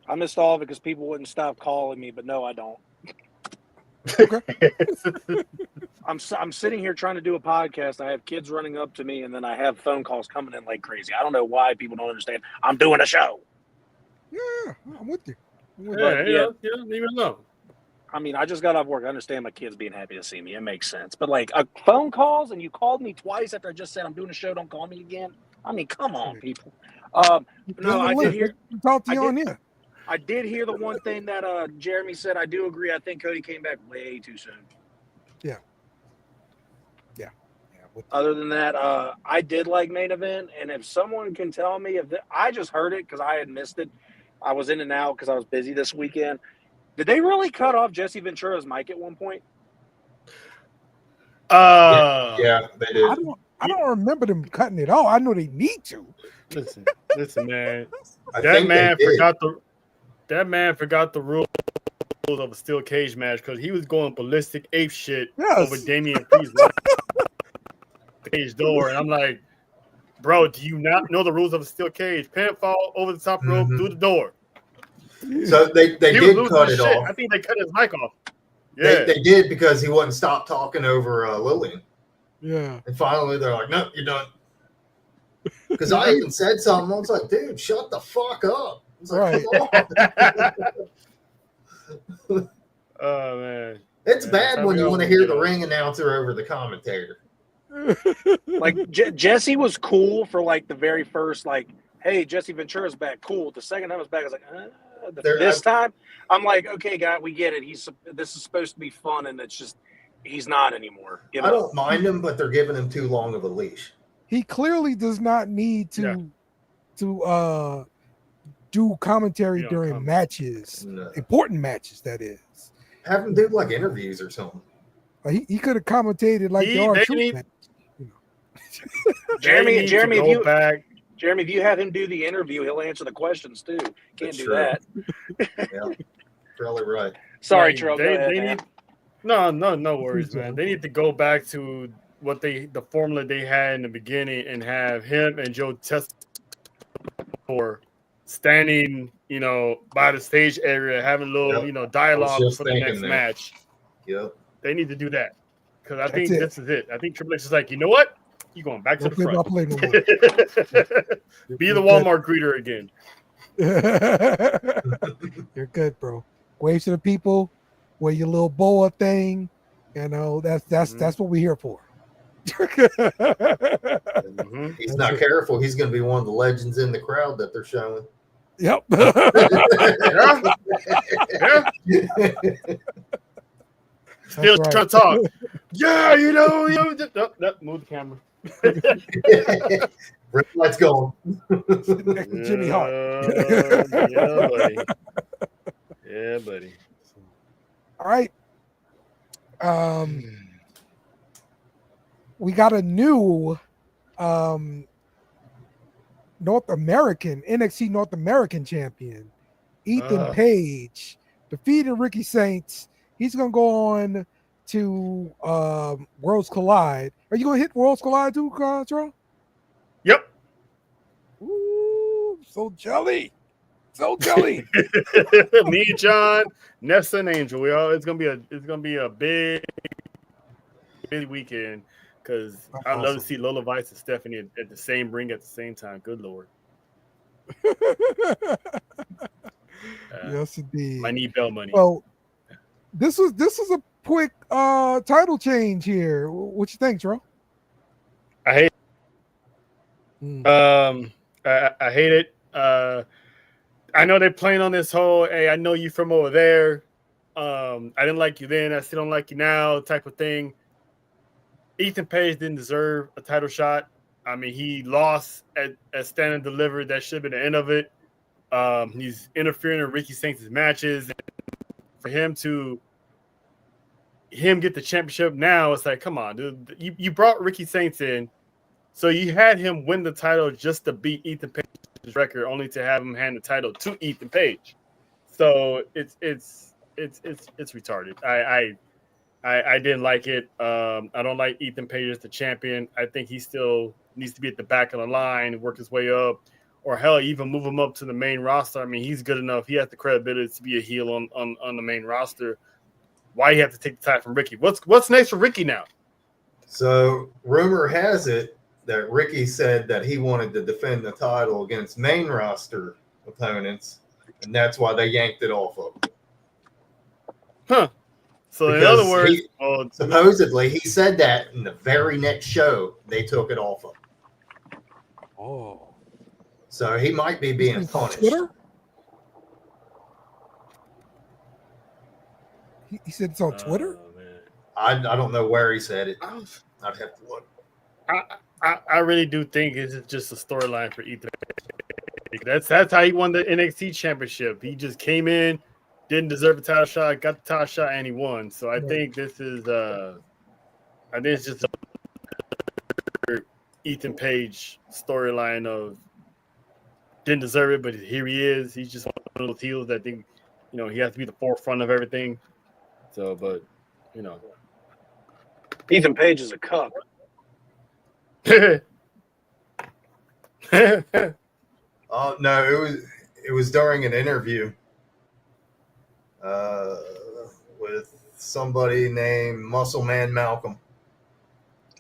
S1: I missed all of it because people wouldn't stop calling me, but no, I don't.
S4: Okay.
S1: I'm sitting here trying to do a podcast. I have kids running up to me, and then I have phone calls coming in like crazy. I don't know why people don't understand. I'm doing a show.
S4: Yeah, I'm with you.
S6: You don't even know.
S1: I mean, I just got off work. I understand my kids being happy to see me. It makes sense. But like phone calls, and you called me twice after I just said I'm doing a show. Don't call me again. I mean, come on, people. No, I did hear.
S4: Talk to you on here.
S1: I did hear the one thing that Jeremy said. I do agree. I think Cody came back way too soon.
S4: Yeah.
S1: Other than that, I did like main event, and if someone can tell me I just heard it because I had missed it. I was in and out because I was busy this weekend. Did they really cut off Jesse Ventura's mic at one point?
S5: Yeah, they did.
S4: I don't remember them cutting it off. I know they need to.
S6: Listen, man.
S5: That
S6: man forgot the rules of a steel cage match because he was going ballistic ape shit over Damian Priest cage door, and I'm like, bro, do you not know the rules of a steel cage? Pinfall over the top rope through the door.
S5: So they did cut it off.
S6: I think they cut his mic off. Yeah,
S5: they did because he wouldn't stop talking over Lillian.
S4: Yeah,
S5: and finally they're like, "No, you're done." Because I even said something. I was like, "Dude, shut the fuck up." I was like,
S6: "Come on." Oh man,
S5: it's bad when you want to hear the ring announcer over the commentator.
S1: Like Jesse was cool for like the very first, like, hey, Jesse Ventura's back. Cool. The second time I was back, I was like, this time I'm like, okay, guy, we get it. This is supposed to be fun, and it's just he's not anymore.
S5: I don't mind him, but they're giving him too long of a leash.
S4: He clearly does not need to do commentary during matches, important matches. That is,
S5: have him do like interviews or something.
S4: He could have commentated like the R-Truth match.
S1: Jeremy, if you have him do the interview, he'll answer the questions too. Can't do that.
S5: Yeah, probably right.
S1: Sorry, Terrell.
S6: No worries, man. They need to go back to the formula they had in the beginning and have him and Joe Test for standing, by the stage area, having a little, dialogue before the next match.
S5: Yep.
S6: They need to do that because I
S4: That's
S6: think this is it. I think Triple H is like, you know what? You're going back to the front. Be the Walmart greeter again.
S4: You're good, bro. Wave to the people, wear your little boa thing. That's what we're here for.
S5: He's not careful. He's going to be one of the legends in the crowd that they're showing.
S4: Yep.
S6: Still trying to talk. Yeah, move the camera.
S5: Red light's going.
S4: Next to Jimmy Hart.
S6: Yeah, buddy. Yeah, buddy.
S4: All right. We got a new North American NXT North American champion, Ethan Page, defeated Ricky Saints. He's gonna go on to Worlds Collide. Are you gonna hit Worlds Collide too, Terrell?
S6: Yep.
S4: Ooh, so jelly. Me
S6: and John, Nessa and Angel. It's gonna be a big weekend because I'd love to see Lola Vice and Stephanie at the same ring at the same time. Good Lord.
S4: Yes, indeed.
S6: I need bell money.
S4: Well, this was a quick title change here. What you think, Terrell?
S6: I hate I hate it. I know they're playing on this whole, hey, I know you from over there. I didn't like you then. I still don't like you now type of thing. Ethan Page didn't deserve a title shot. I mean, he lost at Stand and Deliver. That should have been the end of it. He's interfering in Ricky Saints' matches. And for him get the championship now, it's like, come on, dude. You brought Ricky Saints in, so you had him win the title just to beat Ethan Page's record, only to have him hand the title to Ethan Page. So it's retarded. I didn't like it. I don't like Ethan Page as the champion. I think he still needs to be at the back of the line and work his way up, or hell, even move him up to the main roster. I mean, he's good enough. He has the credibility to be a heel on the main roster. Why you have to take the title from Ricky? What's next for Ricky now?
S5: So rumor has it that Ricky said that he wanted to defend the title against main roster opponents, and that's why they yanked it off of him.
S6: Huh. So
S5: because
S6: in other words,
S5: supposedly he said that in the very next show they took it off of him.
S4: Oh.
S5: So he might be being punished.
S4: Twitter? He said it's on Twitter?
S5: I don't know where he said it. I'd have to look.
S6: I really do think it's just a storyline for Ethan. That's how he won the NXT championship. He just came in, didn't deserve a title shot, got the title shot, and he won. So I think this is it's just a Ethan Page storyline of didn't deserve it, but here he is. He's just one of those heels that think, he has to be the forefront of everything. So, but
S1: Ethan Page is a cuck.
S5: Oh no, it was during an interview with somebody named Muscle Man Malcolm.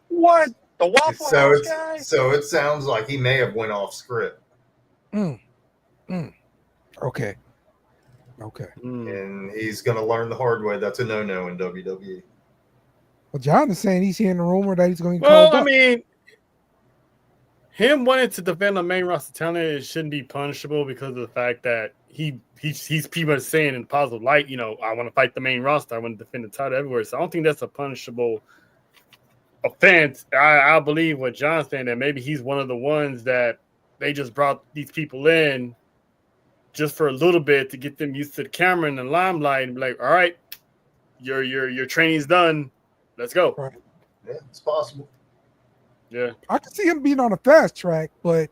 S1: What? The Waffle House guy?
S5: So it sounds like he may have went off script.
S4: Okay.
S5: And he's going to learn the hard way. That's a no-no in WWE.
S4: Well, John is saying he's hearing a rumor that he's going to
S6: Well, I mean, him wanting to defend the main roster talent, it shouldn't be punishable because of the fact that he's pretty much saying in a positive light, I want to fight the main roster. I want to defend the title everywhere. So I don't think that's a punishable offense. I believe what John's saying, that maybe he's one of the ones that they just brought these people in just for a little bit to get them used to the camera and the limelight and be like, all right, your training's done. Let's go.
S4: Right.
S5: Yeah, it's possible.
S6: Yeah.
S4: I could see him being on a fast track, but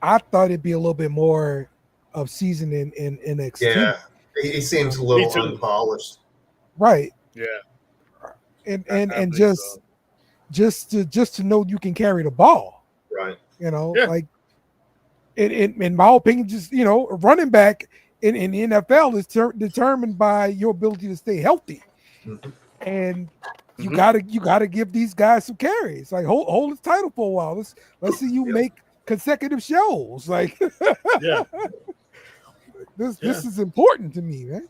S4: I thought it'd be a little bit more of season in NXT.
S5: Yeah, he seems a little unpolished.
S4: Right.
S6: Yeah.
S4: And just just to know you can carry the ball.
S5: Right.
S4: You know,
S6: Yeah.
S4: like in my opinion, just a running back in the NFL is determined by your ability to stay healthy, and you gotta give these guys some carries. Like hold his title for a while. Let's see you make consecutive shows. Like
S6: Yeah.
S4: this is important to me, man.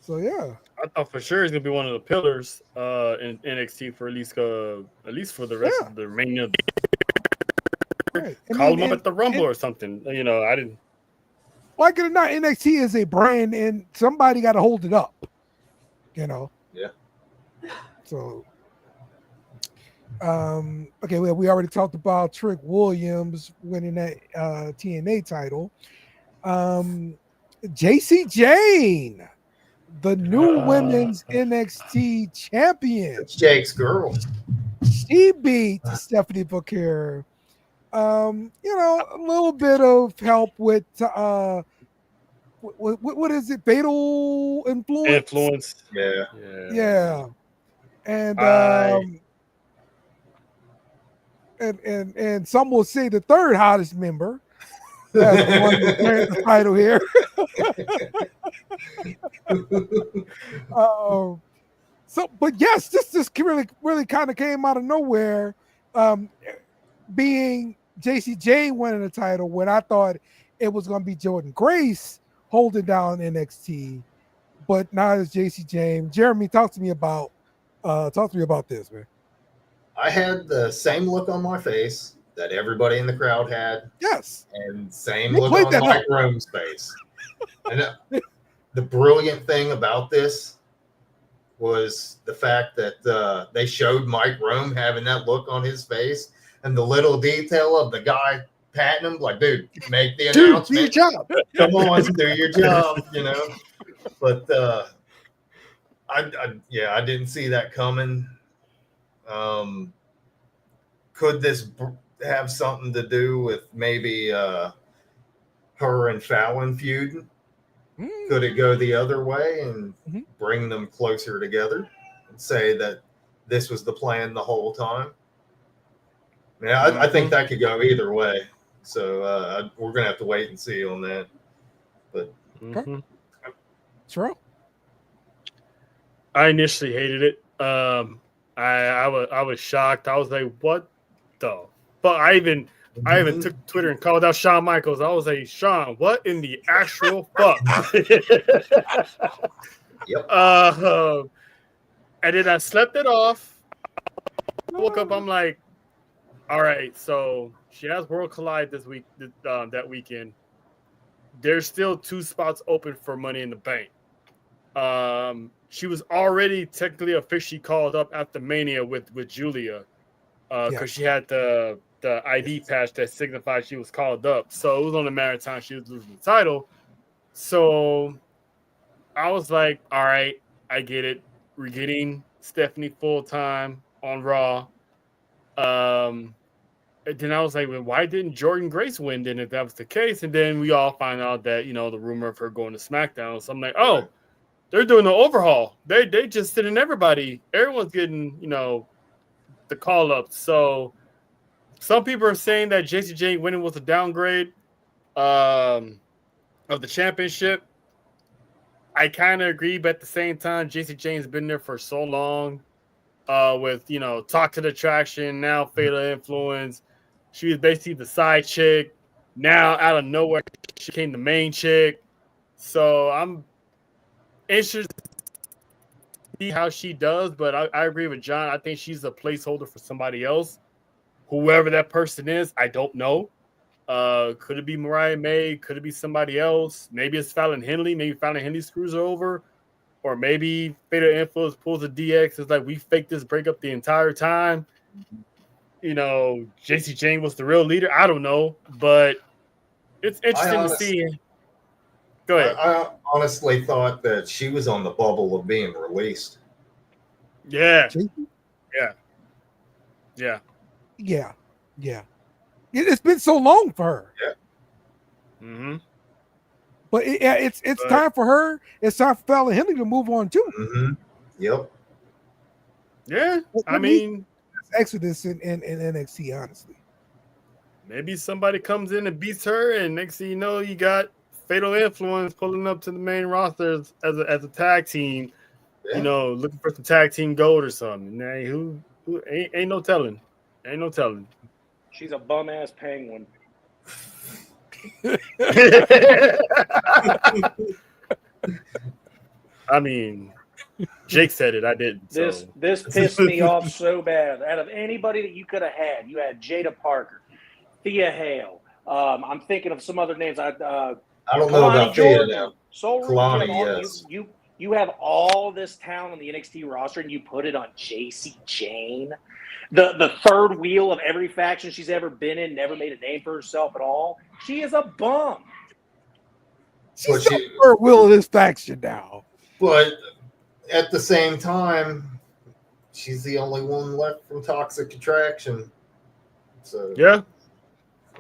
S4: So yeah.
S6: I thought for sure he's gonna be one of the pillars in NXT for at least for the rest of the remaining of the
S4: Right.
S6: call him up at the Rumble or something. I didn't
S4: like it or not, NXT is a brand and somebody got to hold it up.
S5: Yeah.
S4: So okay, we already talked about Trick Williams winning that TNA title. JC Jane, the new women's NXT champion.
S5: It's Jake's girl.
S4: She beat Stephanie Booker. A little bit of help with what is it? Fatal influence.
S5: Yeah.
S4: And and some will say the third hottest member that's the one who carried the title here. But yes, this really kind of came out of nowhere. Being JC Jane winning the title when I thought it was going to be Jordan Grace holding down NXT, but now it's JC Jane. Jeremy, talk to me about this, man.
S5: I had the same look on my face that everybody in the crowd had.
S4: Yes.
S5: And same look on Mike Rome's face. And the brilliant thing about this was the fact that they showed Mike Rome having that look on his face and the little detail of the guy patting him, like, dude, make the announcement.
S4: Do your job.
S5: Come on, do your job, But I didn't see that coming. Could this have something to do with maybe her and Fallon feuding? Could it go the other way and bring them closer together and say that this was the plan the whole time? I think that could go either way. So we're going to have to wait and see on that. But
S4: True.
S6: I initially hated it. I was shocked. I was like, what the fuck? I even took Twitter and called out Shawn Michaels. I was like, Shawn, what in the actual fuck?
S5: Yep.
S6: And then I slept it off. Woke up, I'm like, all right, so she has World Collide this week, that weekend. There's still 2 spots open for Money in the Bank. She was already technically officially called up after Mania with Julia, because she had the ID patch that signified she was called up. So it was on a matter of time she was losing the title. So I was like, all right, I get it. We're getting Stephanie full time on Raw. And then I was like, well, why didn't Jordan Grace win then if that was the case? And then we all find out that, the rumor of her going to SmackDown. So I'm like, oh, they're doing the overhaul. They just sending everybody. Everyone's getting, the call up. So some people are saying that JC Jane winning was a downgrade of the championship. I kind of agree, but at the same time, JC Jane's been there for so long with, Talk to the Attraction, now Fatal Influence. She was basically the side chick. Now, out of nowhere, she became the main chick. So I'm interested to see how she does, but I agree with John. I think she's a placeholder for somebody else. Whoever that person is, I don't know. Could it be Mariah May? Could it be somebody else? Maybe it's Fallon Henley. Maybe Fallon Henley screws her over. Or maybe Fatal Influence pulls a DX. It's like, we faked this breakup the entire time. JC Jane was the real leader. I don't know. But it's interesting to see. Go ahead.
S5: I honestly thought that she was on the bubble of being released.
S6: Yeah.
S4: It's been so long for her.
S5: Yeah.
S6: Mm-hmm.
S4: But it's time for her. It's time for Fallon Henley to move on too.
S5: Mm-hmm. Yep.
S6: Yeah. I mean,
S4: exodus in NXT, honestly.
S6: Maybe somebody comes in and beats her, and next thing you know, you got Fatal Influence pulling up to the main roster as a tag team.
S5: Yeah.
S6: You know, looking for some tag team gold or something. Hey, who ain't no telling. Ain't no telling.
S1: She's a bum ass penguin.
S6: I mean, Jake said it. I didn't.
S1: This pissed me off so bad. Out of anybody that you could have had, you had Jada Parker, Thea Hale. I'm thinking of some other names. I
S5: don't know about Thea now.
S1: Kalani,
S5: yes.
S1: You have all this talent on the NXT roster, and you put it on JC Jane, the third wheel of every faction she's ever been in, never made a name for herself at all. She is a bum.
S4: She's the third wheel of this faction now.
S5: But at the same time, she's the only one left from Toxic Attraction. So
S6: yeah.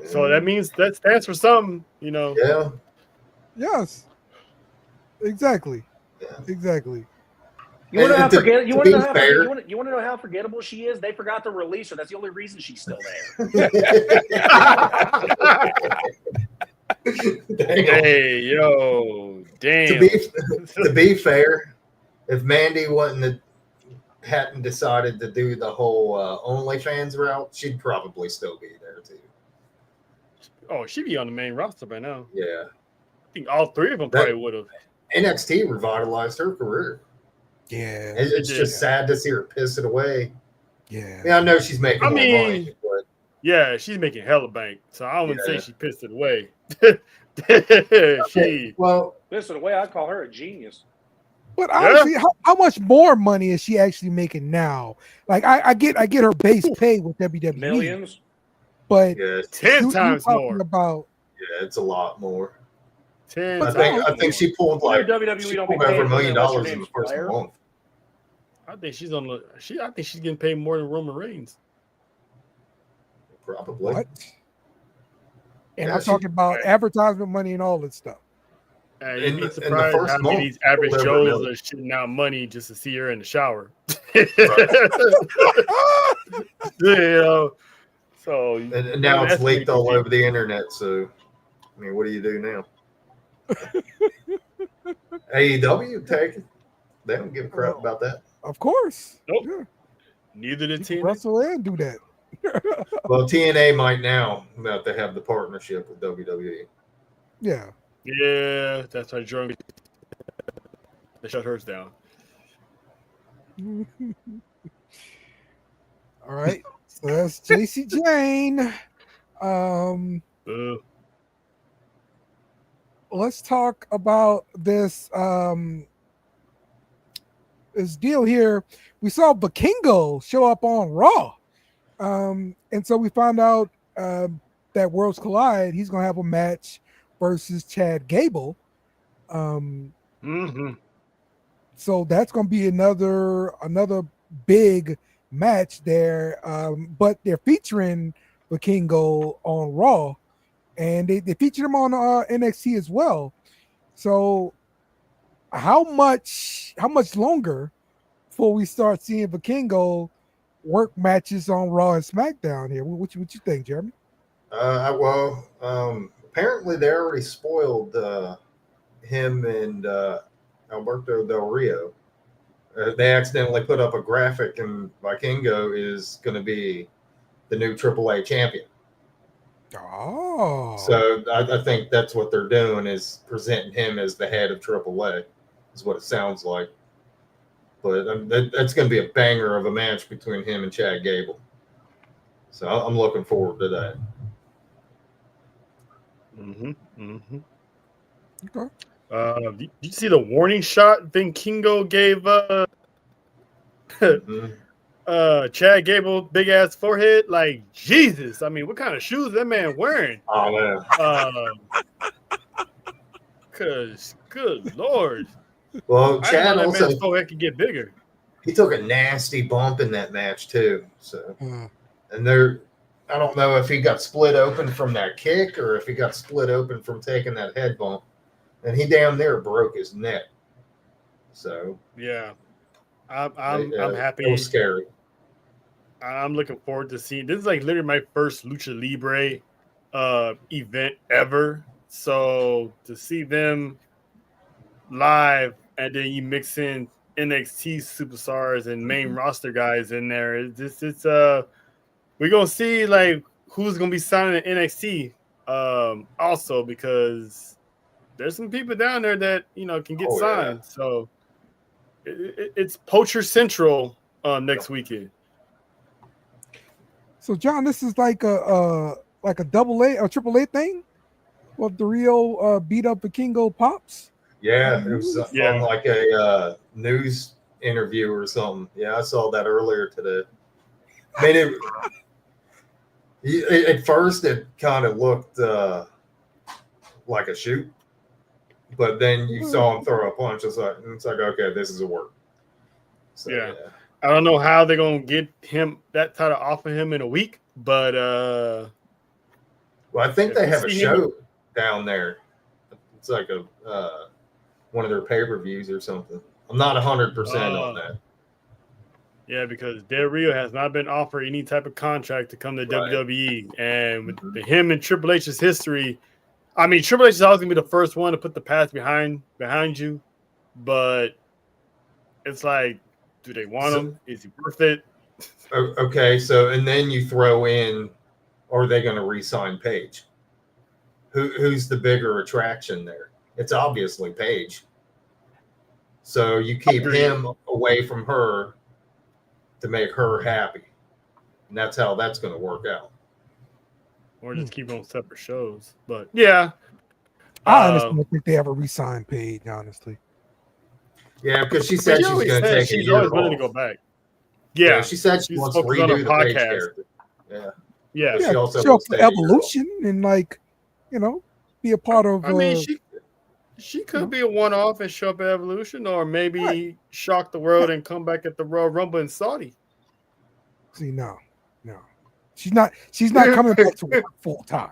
S6: So that means that stands for something, you know.
S5: Yeah.
S4: Yes. Exactly.
S5: Yeah.
S4: Exactly.
S1: You want to know how forgettable? You want to know how forgettable she is? They forgot to release her. That's the only reason she's still there.
S6: Hey, yo, damn.
S5: To be fair, if Mandy hadn't decided to do the whole OnlyFans route, she'd probably still be there too.
S6: Oh, she'd be on the main roster by now.
S5: Yeah.
S6: I think all three of them probably would have.
S5: NXT revitalized her career.
S4: Yeah.
S5: It's just sad to see her piss it away.
S4: Yeah.
S5: I know she's making more money, but
S6: yeah, she's making hella bank. So I wouldn't say she pissed it away.
S5: Well,
S1: listen, the way I call her a genius.
S4: But honestly, how much more money is she actually making now? Like I get her base pay with WWE.
S1: Millions.
S4: But
S6: 10 times more.
S5: Yeah, it's a lot more.
S6: 10
S5: I think she pulled like
S1: WWE don't pay
S5: over $1 million in the first month.
S6: I think she's I think she's getting paid more than Roman Reigns.
S5: Probably.
S4: What? And I'm talking about advertisement money and all that stuff.
S6: You'd be surprised how many these average Joes are shitting out money just to see her in the shower. So
S5: and now it's leaked all over the internet. So, I mean, what do you do now? AEW take it. They don't give a crap about that.
S4: Of course.
S6: Nope. Yeah. Neither did TNA.
S4: Russell and do that.
S5: Well, TNA might now about to have the partnership with WWE.
S4: Yeah.
S6: Yeah, that's why Jordan. They shut hers down.
S4: All right. So that's JC Jane. Let's talk about this this deal here. We saw Vikingo show up on Raw. And so we found out that Worlds Collide, he's going to have a match versus Chad Gable. So that's going to be another big match there. But they're featuring Vikingo on Raw, and they featured him on NXT as well. So how much longer before we start seeing Vikingo work matches on Raw and SmackDown here? What you think, Jeremy?
S5: Apparently they already spoiled him and Alberto Del Rio. They accidentally put up a graphic, and Vikingo is going to be the new AAA champion.
S4: Oh,
S5: so I think that's what they're doing, is presenting him as the head of AAA, is what it sounds like. But that's going to be a banger of a match between him and Chad Gable. So I'm looking forward to that.
S4: Okay.
S6: Did you see the warning shot Vikingo gave Chad Gable, big ass forehead? Like, Jesus. I mean, what kind of shoes that man wearing?
S5: Oh, man.
S6: Because, good Lord.
S5: Well, Chad also,
S6: man's forehead could get bigger.
S5: He took a nasty bump in that match, too. So, and I don't know if he got split open from that kick or if he got split open from taking that head bump. And he damn near broke his neck. So
S6: yeah, I'm happy.
S5: It was scary.
S6: I'm looking forward to seeing. This is like literally my first Lucha Libre event ever. So to see them live, and then you mix in NXT superstars and main roster guys in there. It's we're gonna see like who's gonna be signing in NXT. Also because there's some people down there that can get signed. Yeah. So it's Poacher Central next weekend.
S4: So John, this is like a double A or triple A thing. Well, the real beat up Vikingo Pops.
S5: Yeah, it was on like a news interview or something. Yeah, I saw that earlier today. I mean, at first it kind of looked like a shoot, but then you saw him throw a punch. It's like okay, this is a work. So,
S6: yeah. I don't know how they're gonna get him that title off of him in a week, but
S5: well, I think they have a show down there. It's like a one of their pay-per-views or something. I'm not 100% on that.
S6: Yeah, because Del Rio has not been offered any type of contract to come to WWE, and with him and Triple H's history, I mean, Triple H is always gonna be the first one to put the past behind you, but it's like, do they want him? Is he worth it?
S5: Okay, so and then you throw in, are they going to re-sign Page? Who's the bigger attraction there? It's obviously Page. So you keep him away from her to make her happy, and that's how that's going to work out.
S6: Or just keep on separate shows. But yeah,
S4: I honestly don't think they ever re-signed Page. Honestly.
S5: Yeah, because she said she's going to take a year.
S6: She's always willing to go back. Yeah,
S5: she said she wants to redo the Page character. Yeah.
S4: She also show up for Evolution and be a part of.
S6: I mean, she could be a one-off and show up at Evolution, or maybe shock the world and come back at the Royal Rumble in Saudi.
S4: See, no, she's not coming back to work full time.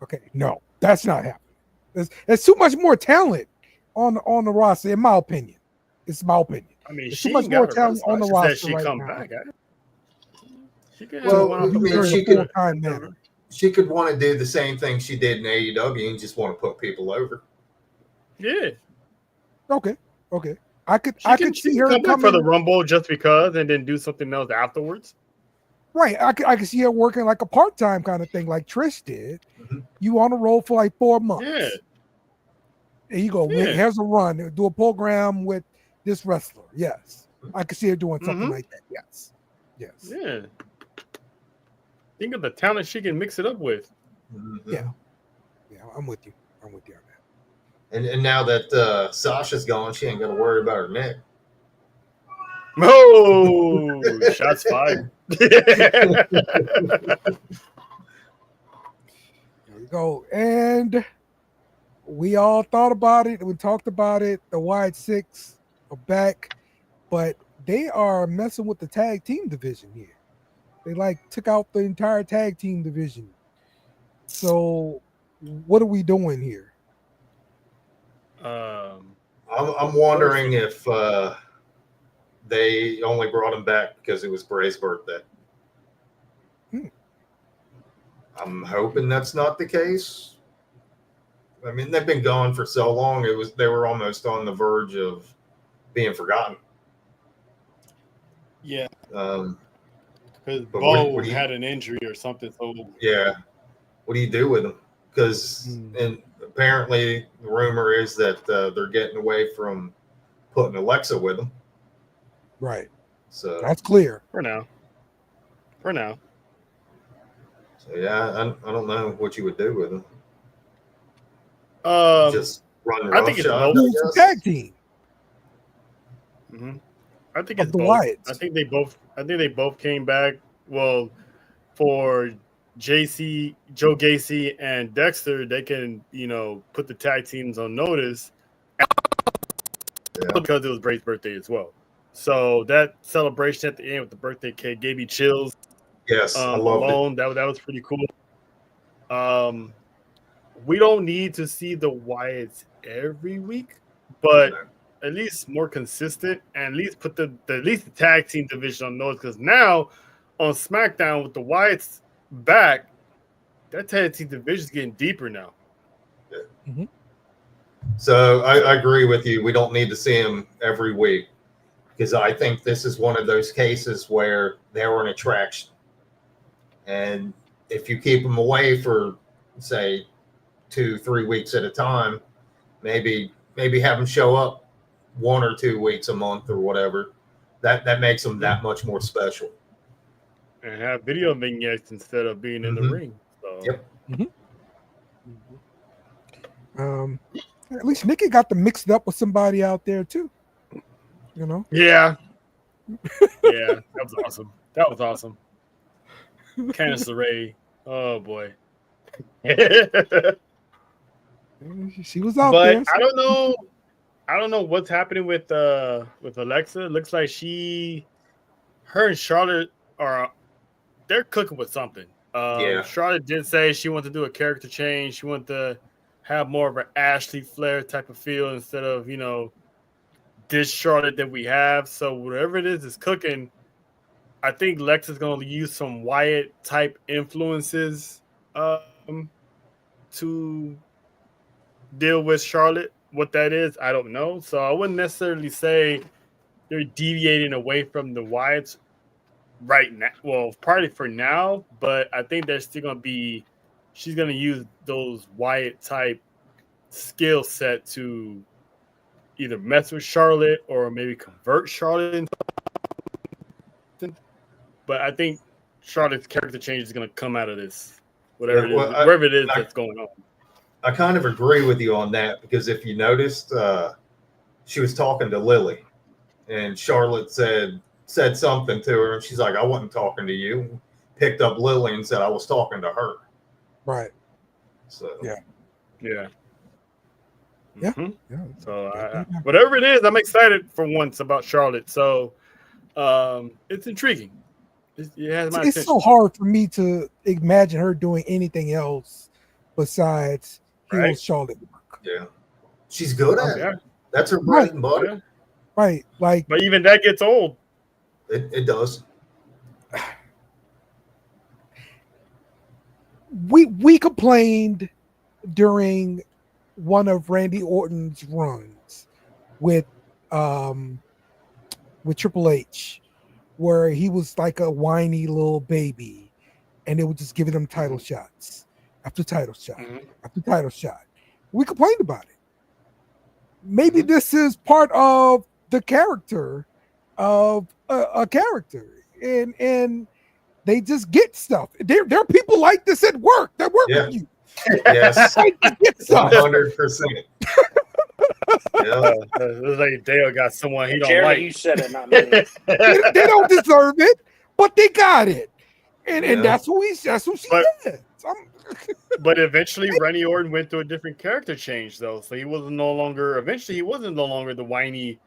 S4: Okay, no, that's not happening. There's too much more talent on the roster, in my opinion. It's my opinion.
S6: I mean,
S4: too much more talent on the roster
S6: she
S4: right
S6: come
S4: now.
S6: Back.
S5: She could want to do the same thing she did in AEW and just want to put people over.
S6: Yeah.
S4: Okay. I could see her
S6: come for the Rumble just because, and then do something else afterwards.
S4: Right. I could see her working like a part-time kind of thing, like Trish did. Mm-hmm. You on a roll for like 4 months.
S6: Yeah.
S4: There you go. Yeah. Here's a run. Do a program with this wrestler. Yes. I could see her doing something like that. Yes.
S6: Yeah. Think of the talent she can mix it up with.
S5: Mm-hmm.
S4: Yeah, I'm with you on that.
S5: And now that Sasha's gone, she ain't got to worry about her neck.
S6: Oh, shots fired.
S4: There you go. And we all thought about it. We talked about it. The Wyatt Six are back, but they are messing with the tag team division here. They took out the entire tag team division. So what are we doing here?
S5: I'm wondering if they only brought him back because it was Bray's birthday. I'm hoping that's not the case. I mean, they've been gone for so long. They were almost on the verge of being forgotten.
S6: Yeah. Because Bo had an injury or something. So
S5: yeah. What do you do with him? Because and apparently the rumor is that they're getting away from putting Alexa with him.
S4: Right.
S5: So
S4: that's clear
S6: for now. So
S5: yeah, I don't know what you would do with him.
S6: Just
S5: run the
S6: I think it's
S5: both
S4: tag team.
S6: Mm-hmm. I think it's
S4: the
S6: both.
S4: Wyatts.
S6: I think they both came back. Well, for JC, Joe Gacy, and Dexter, they can put the tag teams on notice because it was Bray's birthday as well. So that celebration at the end with the birthday cake gave me chills.
S5: Yes, I loved it.
S6: That was pretty cool. We don't need to see the Wyatts every week, but at least more consistent, and at least put the tag team division on notice, because now on SmackDown with the Wyatts back, that tag team division is getting deeper now.
S5: Yeah.
S4: Mm-hmm.
S5: So I agree with you. We don't need to see him every week because I think this is one of those cases where they were an attraction. And if you keep them away for, say, 2-3 weeks at a time, maybe have them show up 1 or 2 weeks a month or whatever. That makes them that much more special.
S6: And have video vignettes instead of being in the ring. So.
S5: Yep.
S4: At least Nikki got to mix it up with somebody out there too. You know?
S6: Yeah. Yeah, that was awesome. That was awesome. Candice LeRae. Oh boy.
S4: She was out
S6: but
S4: there. So.
S6: I don't know what's happening with Alexa. It looks like her and Charlotte they're cooking with something. Charlotte did say she wanted to do a character change. She wanted to have more of an Ashley Flair type of feel instead of, this Charlotte that we have. So whatever it is cooking, I think Lex is going to use some Wyatt type influences to deal with Charlotte. What that is, I don't know. So I wouldn't necessarily say they're deviating away from the Wyatts right now. Well, probably for now, but I think they're still going to be. She's going to use those Wyatt type skill set to either mess with Charlotte or maybe convert Charlotte into something. But I think Charlotte's character change is going to come out of this, whatever it is that's going on.
S5: I kind of agree with you on that because if you noticed, she was talking to Lily, and Charlotte said something to her, and she's like, "I wasn't talking to you." Picked up Lily and said, "I was talking to her."
S4: Right.
S5: So
S6: yeah.
S4: Yeah.
S6: Mm-hmm. Yeah. So whatever it is, I'm excited for once about Charlotte. So it's intriguing. It has my attention.
S4: So hard for me to imagine her doing anything else besides heel Charlotte work.
S5: Yeah. She's good at it. That's her bread and butter.
S6: Yeah.
S4: Right. Like,
S6: but even that gets old.
S5: It does.
S4: We complained during one of Randy Orton's runs with Triple H, where he was like a whiny little baby, and they were just giving him title shots after title shot after title shot. We complained about it. Maybe this is part of the character of a character, and they just get stuff. There are people like this at work that work with you.
S5: Yes, 100%.
S6: Yeah, it's like Dale got someone he don't
S1: Jerry,
S6: like.
S1: You said it, not me.
S4: They don't deserve it, but they got it, and that's who she said.
S6: But eventually, Randy Orton went through a different character change, though. So he wasn't no longer the whiny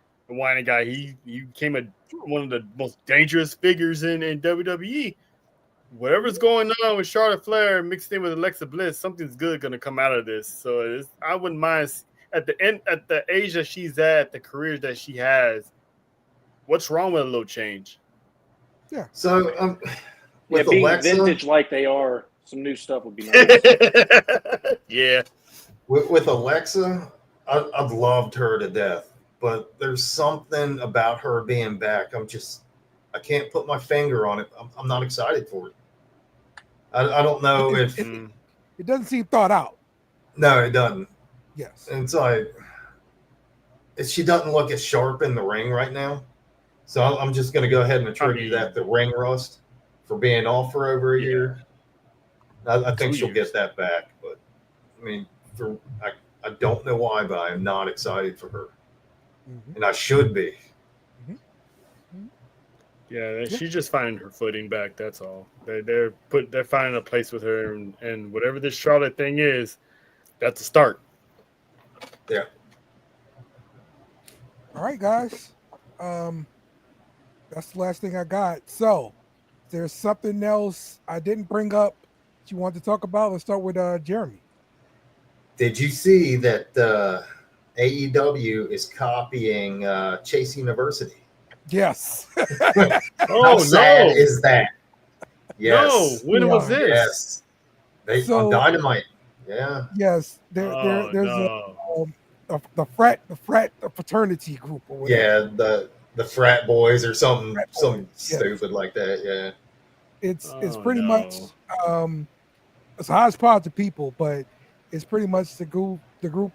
S6: guy. He became one of the most dangerous figures in WWE. Whatever's going on with Charlotte Flair mixed in with Alexa Bliss, something's good going to come out of this. So I wouldn't mind at the age that she's at, the career that she has. What's wrong with a little change?
S4: Yeah.
S5: So with
S1: being
S5: Alexa,
S1: vintage like they are, some new stuff would be nice.
S6: Yeah.
S5: With Alexa, I've loved her to death, but there's something about her being back. I can't put my finger on it. I'm not excited for it. I don't know if
S4: it doesn't seem thought out.
S5: No, it doesn't.
S4: Yes.
S5: And it's like she doesn't look as sharp in the ring right now. So I'm just going to go ahead and attribute that to ring rust for being off for over a year. I think she'll get that back, but I mean, I don't know why, but I am not excited for her, and I should be.
S6: Yeah, she's just finding her footing back. That's all. They're finding a place with her, and whatever this Charlotte thing is, that's a start.
S5: Yeah.
S4: All right, guys. That's the last thing I got. So, if there's something else I didn't bring up that you want to talk about? Let's start with Jeremy.
S5: Did you see that AEW is copying Chase University?
S4: Yes.
S5: How sad is that? Yes.
S6: No, when was this?
S5: Yes. On Dynamite. Yeah.
S4: Yes,
S6: Oh,
S4: there's
S6: no.
S4: the fraternity group or whatever.
S5: Yeah, the frat boys or something,
S4: Frat boys,
S5: something
S4: yes.
S5: stupid like that. Yeah.
S4: It's
S6: Oh,
S4: pretty
S6: no.
S4: much it's a hodgepodge of people, but it's pretty much the group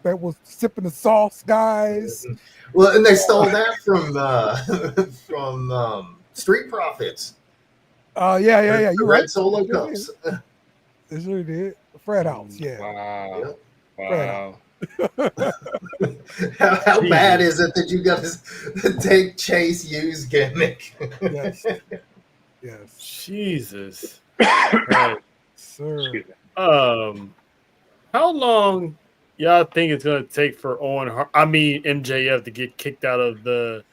S4: that was sipping the sauce guys.
S5: Well, and they stole that from Street Profits.
S4: Yeah.
S5: The
S4: You're
S5: Red
S4: right.
S5: Solo
S4: They
S5: Cups.
S4: sure did. The frat house, yeah.
S6: Wow.
S4: Frat
S6: Wow.
S5: How bad is it that you got to take Chase U's gimmick?
S4: Yes. Yes.
S6: Jesus. Right.
S4: Sir.
S6: How long y'all think it's gonna take for MJF to get kicked out of the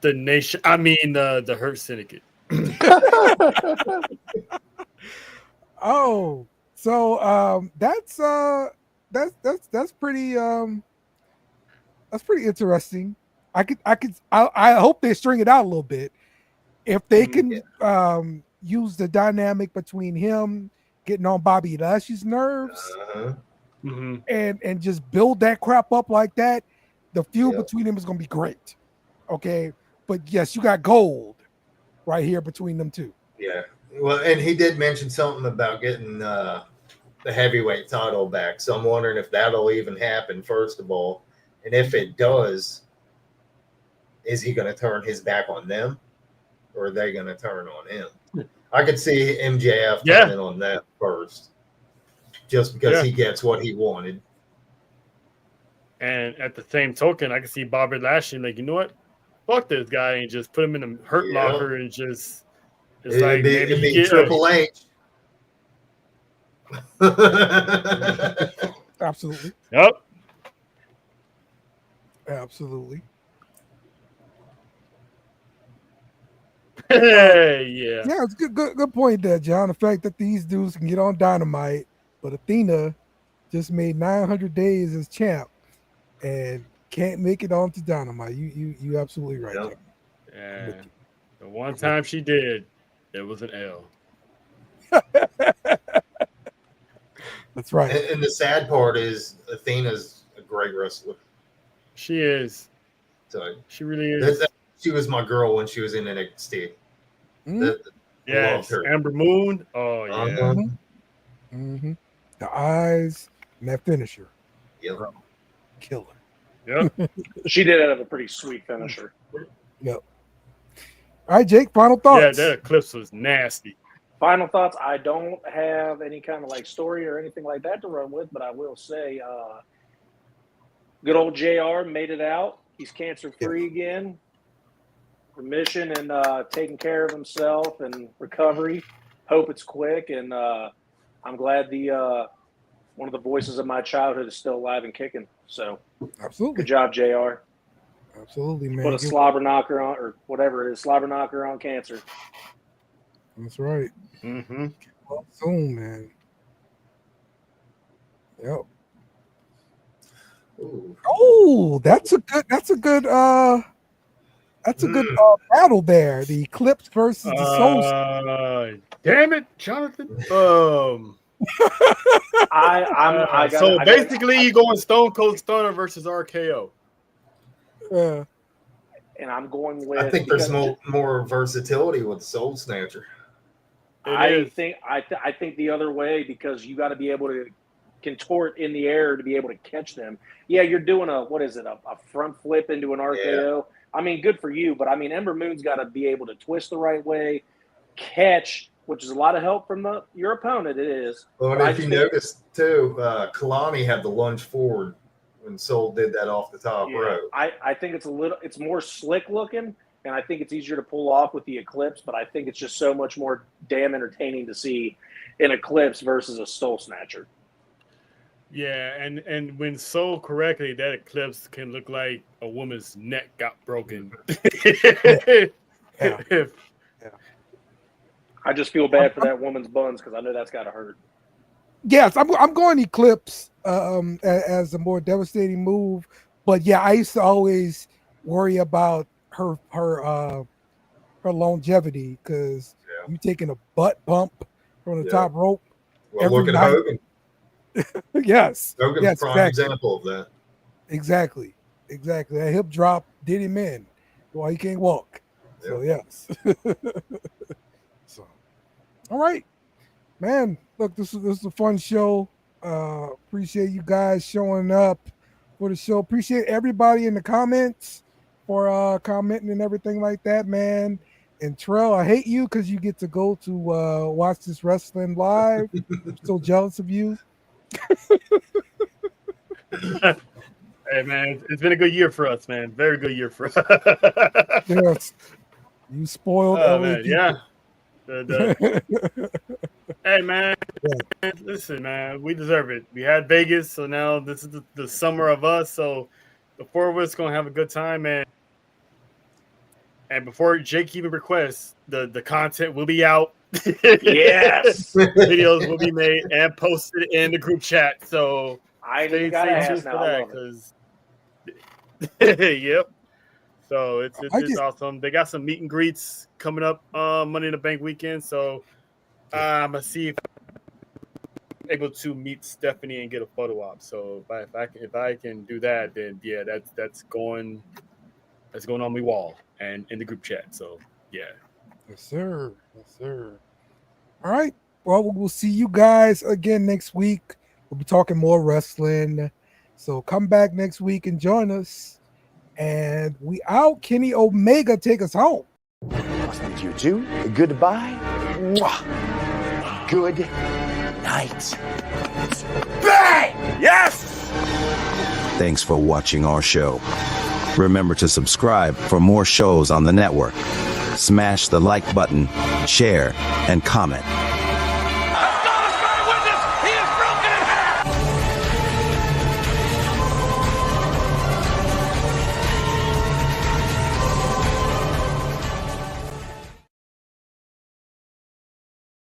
S6: nation? The Hurt Syndicate.
S4: Oh, so that's pretty interesting. I hope they string it out a little bit. If they can use the dynamic between him getting on Bobby Lashley's nerves and just build that crap up like that, the feud between them is going to be great. Okay, but yes, you got gold right here between them two.
S5: Yeah, well, and he did mention something about getting the heavyweight title back, so I'm wondering if that'll even happen, first of all, and if it does, is he going to turn his back on them, or are they going to turn on him? I could see MJF turning on that first, just because he gets what he wanted.
S6: And at the same token, I can see Bobby Lashley like, you know what? Fuck this guy, and just put him in the hurt locker and just
S5: it'd be Triple H.
S4: Absolutely.
S6: Yep.
S4: Absolutely.
S6: Yeah,
S4: it's good point there, John. The fact that these dudes can get on Dynamite, but Athena just made 900 days as champ and can't make it onto Dynamite. You absolutely right.
S5: Yep.
S6: Yeah. The one time she did, it was an L.
S4: That's right.
S5: And the sad part is Athena's a great wrestler.
S6: She is.
S5: So
S6: she really is.
S5: She was my girl when she was in NXT.
S6: Yes, Amber Moon. Oh yeah.
S4: Mm-hmm. The eyes and that finisher.
S5: Yep.
S4: Killer.
S6: Yep.
S1: She did have a pretty sweet finisher.
S4: Yep. All right, Jake, final thoughts.
S6: Yeah, that eclipse was nasty.
S1: Final thoughts. I don't have any kind of like story or anything like that to run with, but I will say good old JR made it out. He's cancer-free again. Remission and taking care of himself and recovery. Hope it's quick, and I'm glad the one of the voices of my childhood is still alive and kicking. So,
S4: absolutely,
S1: good job, JR.
S4: Absolutely, man.
S1: Put a slobber knocker on, or whatever it is, slobber knocker on cancer.
S4: That's right.
S6: Mm-hmm.
S4: Well, soon, man. Yep.
S5: Ooh.
S4: Oh, that's a good battle there. The Eclipse versus the Soul.
S6: Damn it, Jonathan. Basically, you're going Stone Cold Stunner versus RKO.
S4: Yeah.
S1: And I'm going with.
S5: I think there's more versatility with Soul Snatcher.
S1: I think the other way, because you got to be able to contort in the air to be able to catch them. Yeah, you're doing a front flip into an RKO. Yeah. I mean, good for you, but I mean, Ember Moon's got to be able to twist the right way, catch, which is a lot of help from your opponent. It is.
S5: Well, if you noticed too, Kalani had the lunge forward when Soul did that off the top rope.
S1: I think it's more slick looking, and I think it's easier to pull off with the Eclipse, but I think it's just so much more damn entertaining to see an Eclipse versus a Soul Snatcher.
S6: Yeah, and when sold correctly, that Eclipse can look like a woman's neck got broken.
S4: Yeah.
S1: I just feel bad for that woman's buns because I know that's got to hurt.
S4: Yes, I'm going Eclipse as a more devastating move, but yeah, I used to always worry about her longevity because You taking a butt bump from the top rope.
S5: Well, look at
S4: night.
S5: Hogan.
S4: Yes.
S5: Hogan's
S4: yes,
S5: prime example of that.
S4: Exactly. That hip drop did him in while he can't walk. So, yes. So, all right. Man, look, this is a fun show. Appreciate you guys showing up for the show. Appreciate everybody in the comments for commenting and everything like that, man. And Trell, I hate you because you get to go to watch this wrestling live. I'm so jealous of you.
S6: Hey, man, it's been a good year for us, man. Very good year for us.
S4: Yes. You spoiled LA
S6: man, yeah. Hey, man. Yeah. Listen, man, we deserve it. We had Vegas, so now this is the summer of us. So the four of us going to have a good time, man. And before Jake even requests, the content will be out.
S1: Yes.
S6: Videos will be made and posted in the group chat. So
S1: I gotta ask now.
S6: Because yep. So it's awesome. They got some meet and greets coming up Money in the Bank weekend. So I'm gonna see if I'm able to meet Stephanie and get a photo op. So if I can do that, then yeah, that's going on my wall and in the group chat. So yeah.
S4: Yes, sir. All right. Well, we'll see you guys again next week. We'll be talking more wrestling. So come back next week and join us. And we out. Kenny Omega, take us home.
S3: Must bid you two goodbye. Mwah. Good night. Bang! Yes!
S7: Thanks for watching our show. Remember to subscribe for more shows on the network. Smash the like button, share, and comment.